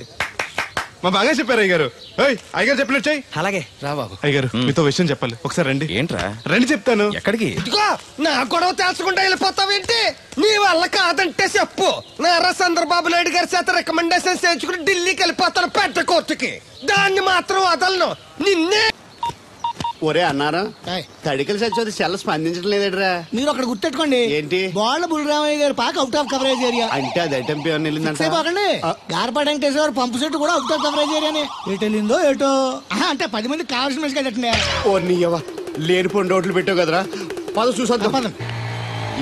Speaker 19: మా బాగా చెప్పారు అయ్యగారు. అయ్యగారు చెప్పినట్టు చెయ్యి.
Speaker 16: అలాగే రా బాబు.
Speaker 19: అయ్యగారు మీతో విషయం చెప్పాలి, ఒకసారి రండి.
Speaker 21: ఏంట్రా?
Speaker 19: రండి చెప్తాను.
Speaker 21: ఎక్కడికి?
Speaker 3: ఇదిగో నా గొడవ తెలుసుకుంటా వెళ్ళిపోతావేంటి? నీ వల్ల కాదంటే చెప్పు. నారా చంద్రబాబు నాయుడు గారి చేత రికమెండేషన్ చేయించుకుని ఢిల్లీకి వెళ్ళిపోతాను పెద్ద కోర్టుకి. దాన్ని మాత్రం వదలను. నిన్నే.
Speaker 17: ఒరే అన్నారా, తడికలు చచ్చి సెల్ల స్పందించడం లేదట్రా.
Speaker 16: మీరు అక్కడ గుర్తెట్టుకోండి.
Speaker 17: ఏంటి?
Speaker 16: బాళ్ళ బుల్రామయ్య గారు పాక అవుట్ ఆఫ్ కవరేజ్ ఏరియా
Speaker 17: అంటే అది ఐటమ్ పేరు వెళ్ళిందంటే
Speaker 16: గార్పాటి వెంకటేశ్వర పంపు సెట్ కూడా అవుట్ ఆఫ్ కవరేజ్ ఏరియానే. ఎటు వెళ్ళిందో ఏటో. అంటే 10 మంది కావాల్సిన మనిషి కదండి.
Speaker 17: ఓ నీయవా, లేనిపోయిన రోడ్లు పెట్టావు కదరా. పద చూసొద్దాం.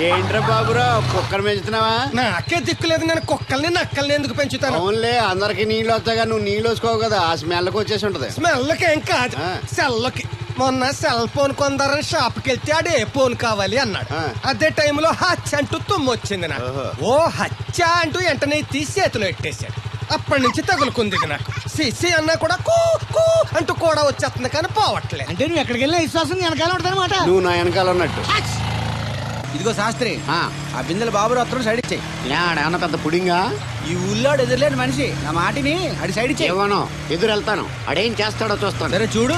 Speaker 17: ఏంట్రా బాబురా, కుక్కలు పెంచుతున్నావా?
Speaker 3: నాకే దిక్కులేదు, నేను కుక్కల్ని నక్కల్ని ఎందుకు పెంచుతాను?
Speaker 17: అవునులే, అందరికి నీళ్ళు వస్తాగా, నువ్వు నీళ్ళు వేసుకోవు కదా, ఆ స్మెల్కి వచ్చేసి ఉంటది.
Speaker 3: స్మెల్కి ఏం కాదు, సెల్లకి. మొన్న సెల్ ఫోన్ కొందరని షాప్కి వెళ్తే ఆడు ఏ ఫోన్ కావాలి అన్నాడు. అదే టైంలో హచ్చ అంటూ తుమ్మొచ్చింది నాకు. ఓ హచ్చ అంటూ వెంటనే తీసి చేతిలో ఎట్టేశాడు. అప్పటి నుంచి తగులుకుంది నాకు. సిసి అన్నా కూడా కూ కూ అంటూ కూడా వచ్చేస్తుంది కానీ పోవట్లే.
Speaker 16: అంటే నువ్వు ఎక్కడికి వెళ్ళినా విశ్వాసం వెనకాల ఉంటుందన్నమాట.
Speaker 17: నువ్వు నా వెనకాల ఉన్నట్టు.
Speaker 13: ఇదిగో శాస్త్రి, ఆ బిందెల బాబు అత్తరు సైడ్ ఇచ్చాయి.
Speaker 17: ఏమన్నా పెద్ద పుడింగా?
Speaker 13: ఈ ఊళ్ళో ఎదురులేని మనిషి, నా మాటిని అడి సైడ్ ఇచ్చాయి.
Speaker 17: ఏమనో ఎదురు వెళ్తాను, అడేం చేస్తాడో చూస్తాను.
Speaker 13: సరే చూడు.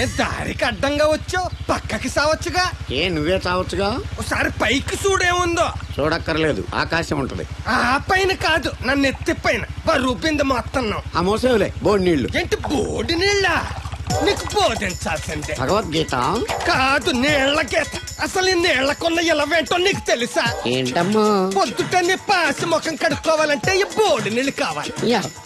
Speaker 3: ఏ దారికి అడ్డంగా వచ్చావు, పక్కకి సావచ్చుగా.
Speaker 17: ఏ నువ్వే చావచ్చుగా.
Speaker 3: ఒకసారి పైకి చూడేముందో.
Speaker 17: చూడక్కర్లేదు, ఆకాశం ఉంటది.
Speaker 3: ఆ పైన కాదు, నన్ను ఎత్తి పైన రూపింది మొత్తం.
Speaker 17: ఆ మోసేవులే బోడి నీళ్లు.
Speaker 3: ఏంటి బోడి నీళ్ళ? నీకు బోధించాల్సిందే.
Speaker 17: భగవద్గీత
Speaker 3: కాదు, నీళ్ల గీత. అసలు ఈ నీళ్లకున్న ఇలవేంటో నీకు తెలుసా?
Speaker 17: ఏంటమ్మా?
Speaker 3: పొద్దుట నీ పాసి ముఖం కడుక్కోవాలంటే ఈ బోడి నీళ్లు కావాలి.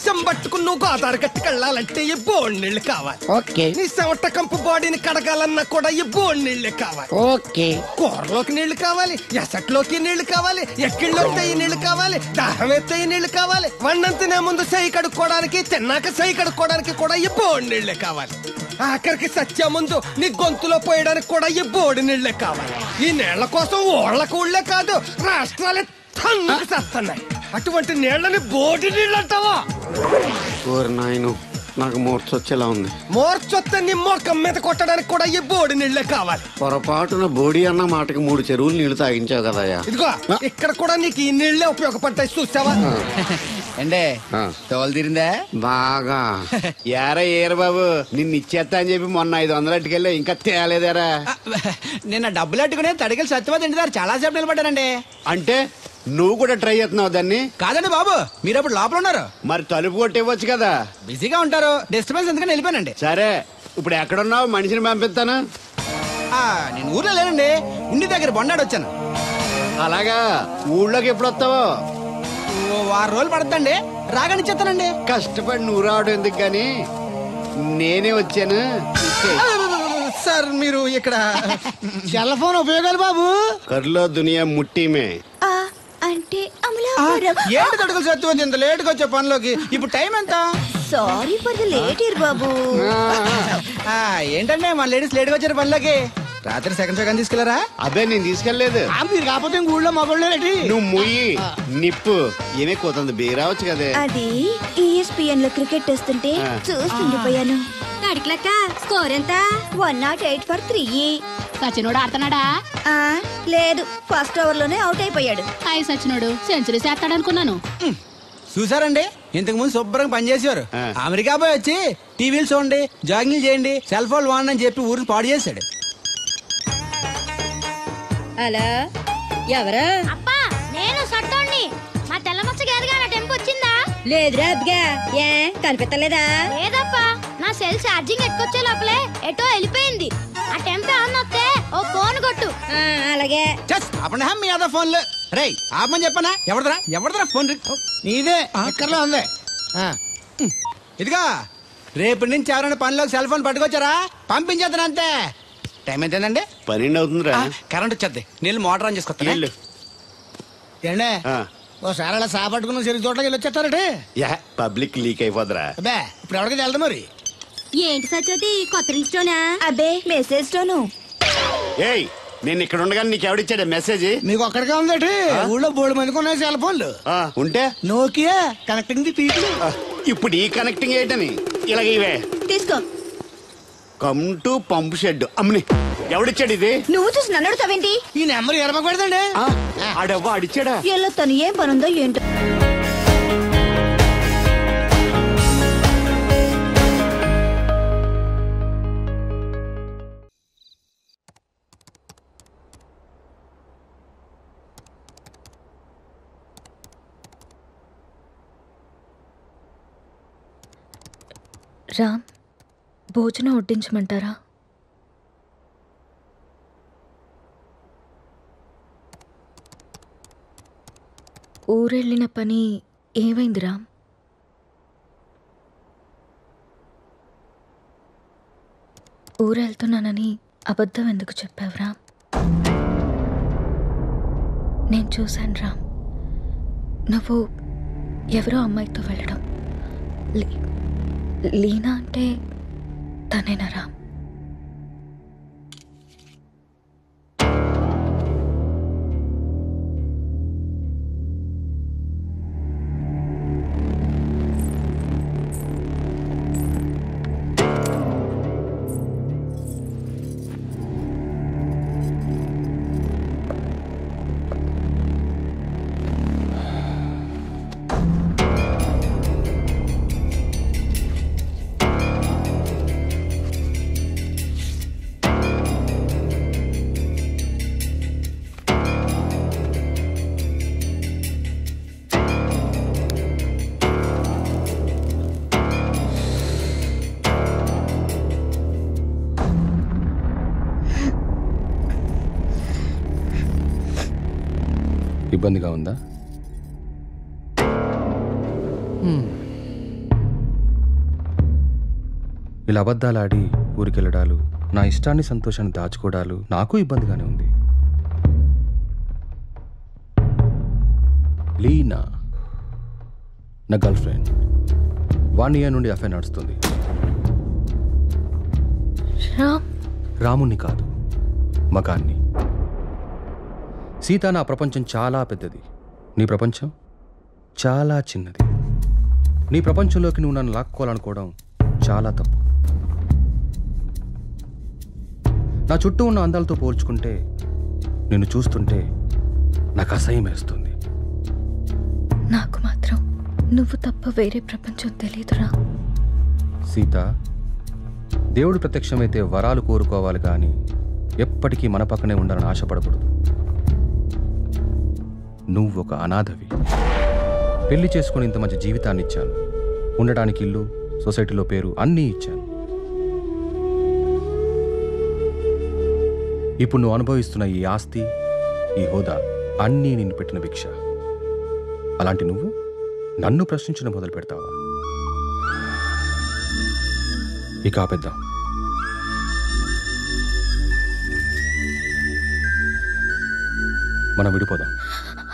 Speaker 3: చెంబట్టుకుని నువ్వు గోదావరి గట్టుకు వెళ్ళాలంటే ఈ బోడి నీళ్లు కావాలి.
Speaker 17: ఓకే.
Speaker 3: నీ చెమట కంపు బాడీని కడగాలన్నా కూడా ఈ బోడి నీళ్లే కావాలి.
Speaker 17: ఓకే.
Speaker 3: కూరలోకి నీళ్లు కావాలి, ఎసట్లోకి నీళ్లు కావాలి, ఎక్కిళ్ళలోకి ఈ నీళ్లు కావాలి, దాహం ఎత్తే ఈ నీళ్లు కావాలి. వండం తినే ముందు సై కడుక్కోవడానికి, తిన్నాక సై కడుక్కోవడానికి కూడా ఈ బోడి నీళ్లే కావాలి. ఆఖరికి సత్య ముందు నీ గొంతులో పోయడానికి కూడా ఈ బోడి నీళ్లే కావాలి. ఈ నీళ్ల కోసం ఓళ్లకు ఊళ్ళే కాదు, రాష్ట్రాలే తన్నుకు చేస్తున్నాయి. అటువంటి నీళ్లని బోడి నీళ్ళు అంటావా?
Speaker 17: ఓరి నాయను, నాకు మూర్చొచ్చేలా ఉంది.
Speaker 3: మూర్చొత్తే నీ మొఖం మీద కొట్టడానికి కూడా ఈ బోడి నీళ్లే కావాలి.
Speaker 17: పొరపాటున బోడి అన్న మాటకి 3 చెరువులు నీళ్లు తాగించావు కదయ్యా.
Speaker 3: ఇదిగో ఇక్కడ కూడా నీకు ఈ నీళ్లే ఉపయోగపడతాయి, చూసావా?
Speaker 13: అంటే తోలు తీరిందా?
Speaker 17: బాగా. ఏరా ఏరు బాబు, నిన్ను ఇచ్చేస్తా అని చెప్పి మొన్న 500 అట్టుకెళ్ళి ఇంకా తేలేదారా?
Speaker 13: నిన్న డబ్బులు అట్టుకునే తడికలు సత్యవతి ఇంటి దగ్గర చాలా సేపు నిలబడ్డానండి.
Speaker 17: అంటే నువ్వు కూడా ట్రై చేస్తున్నావు దాన్ని?
Speaker 13: కాదండి బాబు, మీరు అప్పుడు లోపల ఉన్నారు.
Speaker 17: మరి తలుపు కొట్టి ఇవ్వచ్చు కదా.
Speaker 13: బిజీగా ఉంటారు, డిస్టర్బెన్స్ ఎందుకని వెళ్ళిపోయానండి.
Speaker 17: సరే, ఇప్పుడు ఎక్కడున్నావు? మనిషిని పంపిస్తాను.
Speaker 13: నేను ఊర్లో లేనండి, ఇంటి దగ్గర బొండాడు వచ్చాను.
Speaker 17: అలాగా, ఊళ్ళోకి ఎప్పుడు వస్తావో?
Speaker 13: 6 రోజులు పడుతుందండి, రాగానే చెప్తానండి.
Speaker 17: కష్టపడి నువ్వు రావడం ఎందుకు గాని నేనే వచ్చాను.
Speaker 13: సార్ మీరు ఇక్కడ
Speaker 16: సెల్ ఫోన్ ఉపయోగాలు బాబు.
Speaker 17: కర్లో దునియా ముట్టిమే
Speaker 18: అంటే అమలా
Speaker 16: ఏంటి తడుకులు సత్యం ఇంత లేట్ గా వచ్చే పనిలోకి ఇప్పుడు టైం ఎంత?
Speaker 18: Sorry for the late year బాబు.
Speaker 16: ఏంటంటే మన లేడీస్ లేట్ గా వచ్చారు పనిలోకి. రాత్రి సెకండ్ సెకండ్ తీసుకెళ్లారా?
Speaker 17: అదే నేను తీసుకెళ్లేదు.
Speaker 16: మీరు కాకపోతే ఊళ్ళో మగోళ్ళేటి.
Speaker 17: నువ్వు ముయ్యి నిప్పు ఏమే కోతుంది బీరావచ్చు కదే.
Speaker 18: అది ESPN లో క్రికెట్ వస్తుంటే చూస్తుండిపోయాను.
Speaker 9: అడిక్లక్క స్కోర్ ఎంత?
Speaker 18: 108 for 3.
Speaker 9: సచినోడు ఆడుతున్నాడా?
Speaker 18: లేదు, ఫస్ట్ ఓవర్ లోనే అవుట్ అయిపోయాడు.
Speaker 9: హాయ్ సచినోడు సెంచరీ చేస్తాడనుకున్నాను.
Speaker 16: చూసారండి, ఇంతకు ముందు శుభ్రంగా పనిచేసేవారు. అమెరికా పోయి వచ్చి టీవీలు చూడండి, జాగింగ్ చేయండి, సెల్ ఫోన్ వాడండి అని చెప్పి ఊరిని పాడు చేశాడు.
Speaker 12: అలా ఎవరా?
Speaker 5: అప్పా నేను సట్టోణ్ణి. మా తెల్లమచ్చ గారిగా నా టెంపు వచ్చిందా?
Speaker 12: లేదురా అబ్బగా. ఏ కనిపెట్టలేదా?
Speaker 5: లేదప్పా, నా సెల్ ఛార్జింగ్ ఎక్కొచ్చే లోపలే ఎటో వెళ్ళిపోయింది. ఆ టెంపు ఏమన్నా వస్తే ఓ ఫోన్ కొట్టు.
Speaker 12: అలాగే.
Speaker 16: అప్పుడు మీ అదో ఫోన్లు రే ఆపమని చెప్పనా? ఎవడదరా ఫోన్? నీదే ఎక్కర్లో ఉంది. ఇదిగా రేపటి నుంచి ఎవరైనా పనిలోకి సెల్ ఫోన్ పట్టుకొచ్చారా పంపించేద్దాను అంతే. టైం ఎంతేందండి?
Speaker 17: 12 అవుతుందిరా.
Speaker 16: కరెంట్ వచ్చేద్ది, నీళ్ళు మోటార్ ఆన్ చేసుకొస్తాను. ఏండే ఓసారి అలా సాపట్టుకున్న సరి చోట్లకి వెళ్ళి వచ్చేస్తారటే.
Speaker 17: Public leak అయిపోద్రా.
Speaker 16: అబ్బే ఇప్పుడు ఎవరికి వెళ్దాం మరి.
Speaker 18: ఏంటి సత్యవతి, కొత్త రింగ్స్టోనా? అబ్బే మెసేజ్ టోను.
Speaker 17: ఏయ్ నేను ఇక్కడ ఉండగానే నీకు ఎవడిచ్చాడే మెసేజ్?
Speaker 16: మీకు ఒక్కడికే ఉందటి, ఊళ్ళో 3 మందికి ఉన్నాయి సెల్ ఫోన్లు.
Speaker 17: ఉంటే
Speaker 16: నోకియా కనెక్టింగ్ ది పీపుల్.
Speaker 17: ఇప్పుడు ఈ కనెక్టింగ్ ఏంటని ఇలాగ ఇవే
Speaker 18: తీసుకో.
Speaker 17: Come to pump shed. అమ్మని ఎవడిచ్చాడు ఇది?
Speaker 18: నువ్వు చూసి నన్ను అడుగుతావేంటి?
Speaker 16: ఈ నెంబర్ ఎరమకూడదండి.
Speaker 17: ఆడవ్వ అడిచాడా?
Speaker 18: ఎల్లో తను ఏం పనుందో ఏంటో.
Speaker 7: రామ్, భోజనం వడ్డించమంటారా? ఊరెళ్ళిన పని ఏమైంది రామ్? ఊరెళ్తున్నానని అబద్ధం ఎందుకు చెప్పావు రామ్? నేను చూశాను రామ్, నువ్వు ఎవరో అమ్మాయితో వెళ్ళడం. లీనా అంటే తనేనా రామ్?
Speaker 19: ఇబ్బందిగా ఉందా? ఇలా అబద్ధాలాడి ఊరికెళ్ళడాలు, నా ఇష్టాన్ని సంతోషాన్ని దాచుకోవడాలు నాకు ఇబ్బందిగానే ఉంది. లీనా నా గర్ల్ ఫ్రెండ్. 1 year నుండి అఫైర్ నడుస్తుంది. రాముణ్ణి కాదు, మగాన్ని. సీత, నా ప్రపంచం చాలా పెద్దది, నీ ప్రపంచం చాలా చిన్నది. నీ ప్రపంచంలోకి నువ్వు నన్ను లాక్కోవాలనుకోవడం చాలా తప్పు. నా చుట్టూ ఉన్న అందాలతో పోల్చుకుంటే నిన్ను చూస్తుంటే నాకు అసహ్యం వేస్తుంది.
Speaker 7: నాకు మాత్రం నువ్వు తప్ప వేరే ప్రపంచం తెలియదురా.
Speaker 19: సీత, దేవుడు ప్రత్యక్షమైతే వరాలు కోరుకోవాలి కానీ ఎప్పటికీ మన పక్కనే ఉండాలని ఆశపడకూడదు. నువ్వు ఒక అనాథవి. పెళ్లి చేసుకుని ఇంత మంచి జీవితాన్ని ఇచ్చాను, ఉండడానికి ఇల్లు, సొసైటీలో పేరు అన్నీ ఇచ్చాను. ఇప్పుడు నువ్వు అనుభవిస్తున్న ఈ ఆస్తి, ఈ హోదా అన్నీ నిన్ను పెట్టిన భిక్ష. అలాంటి నువ్వు నన్ను ప్రశ్నించడం మొదలు పెడతావా? ఇక ఆపేద్దాం. మనం విడిపోదాం.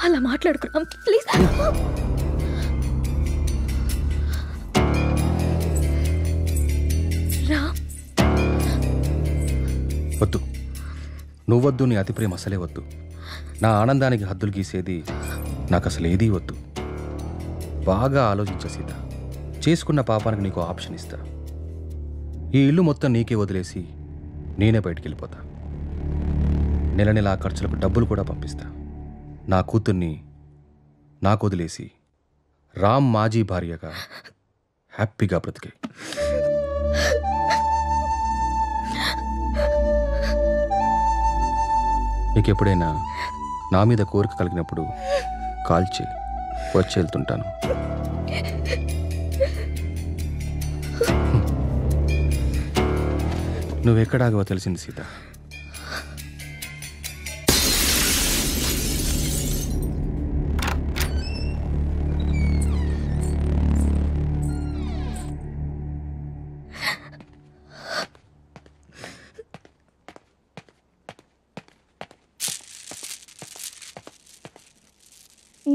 Speaker 7: అలా మాట్లాడుకున్నాం ప్లీజ్. రామ్
Speaker 19: వద్దు, నువ్వొద్దు, నీ అతి ప్రేమ అసలే వద్దు. నా ఆనందానికి హద్దులు గీసేది నాకు అసలు ఏదీ వద్దు. బాగా ఆలోచించ సీత, చేసుకున్న పాపానికి నీకు ఆప్షన్ ఇస్తా. ఈ ఇల్లు మొత్తం నీకే వదిలేసి నేనే బయటికి వెళ్ళిపోతా. నెల నెల ఖర్చులకు డబ్బులు కూడా పంపిస్తా. నా కూతుర్ని నాకు వదిలేసి రామ్ మాజీ భార్యగా హ్యాపీగా బ్రతికే. నీకు ఎప్పుడైనా నా మీద కోరిక కలిగినప్పుడు కాల్ చేయి, వచ్చి వెళ్తుంటాను. నువ్వెక్కడాగో తెలిసింది సీత.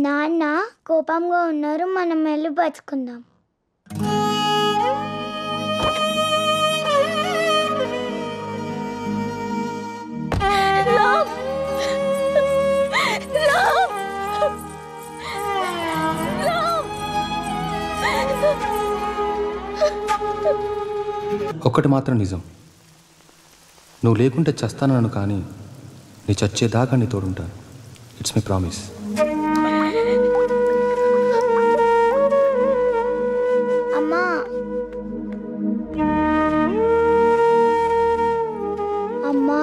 Speaker 5: నాన్న కోపంగా ఉన్నారు, మనం వెళ్ళి బతుకుందాం.
Speaker 19: ఒక్కటి మాత్రం నిజం, నువ్వు లేకుంటే చస్తానను, కానీ నీ చచ్చేదాకా నీ తోడుంటాను. It's my promise.
Speaker 5: అమ్మా అమ్మా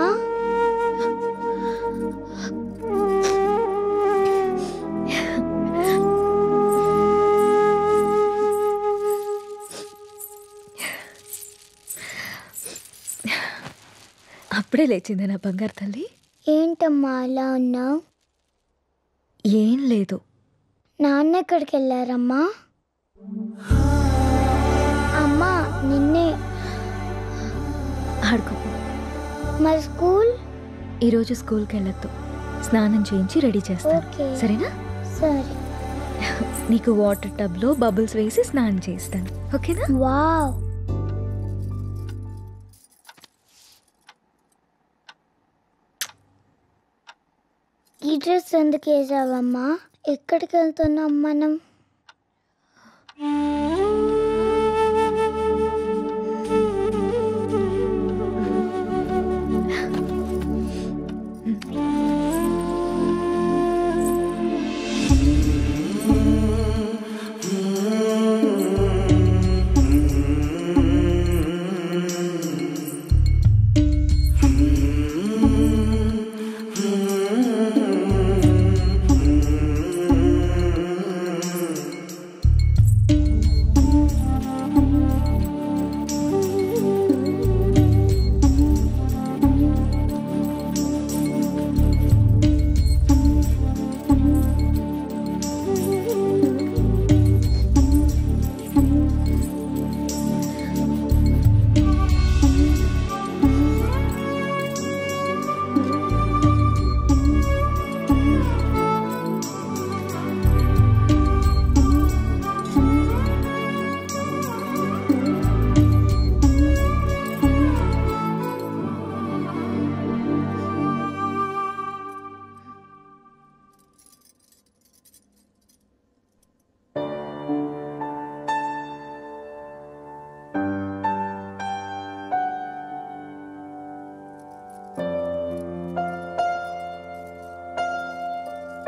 Speaker 7: అప్పుడే లేచింది నా బంగారు తల్లి.
Speaker 5: ఏంటమ్మా అలా ఉన్నావు?
Speaker 7: ఏం లేదు.
Speaker 5: నాన్న ఎక్కడికి వెళ్ళారమ్మా? అమ్మా నిన్నే.
Speaker 7: ఆడుకోపో.
Speaker 5: మరి స్కూల్?
Speaker 7: ఈరోజు స్కూల్కి వెళ్ళొద్దు, స్నానం చేయించి రెడీ చేస్తాను, సరేనా?
Speaker 5: సరే.
Speaker 7: నీకు వాటర్ టబ్లో బబుల్స్ వేసి స్నానం చేస్తాను, ఓకేనా?
Speaker 5: వావ్. ఈ డ్రెస్ ఎందుకు వేసావమ్మా? ఎక్కడికి వెళ్తున్నాం మనం?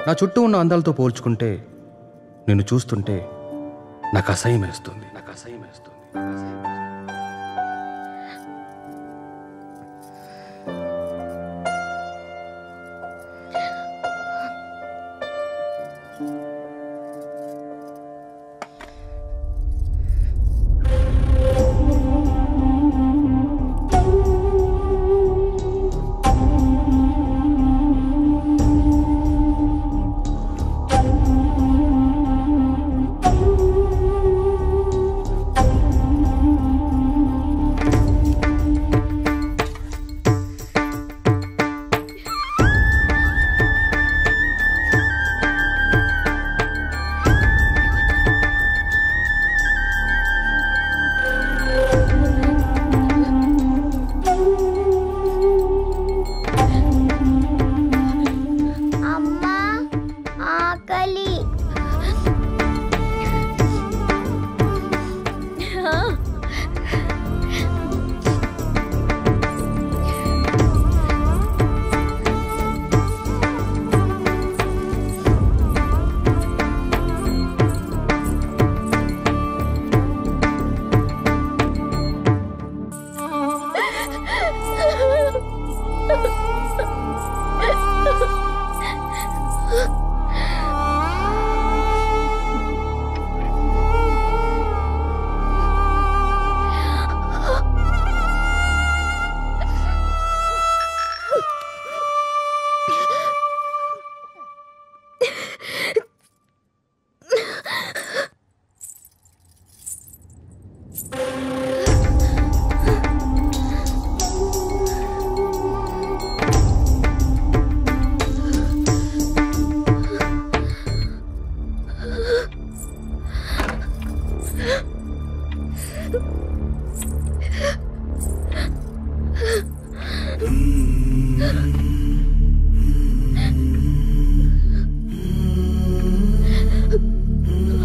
Speaker 19: నా చుట్టూ ఉన్న అందాలతో పోల్చుకుంటే నిన్ను చూస్తుంటే నాకు అసహ్యం వేస్తుంది.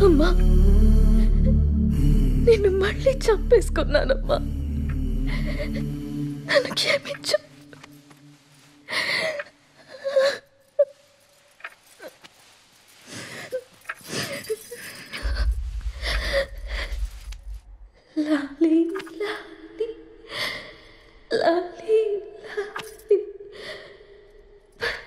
Speaker 12: అమ్మా, నిన్ను మళ్ళీ చంపేసుకున్నానమ్మా. నన్ను క్షమించు.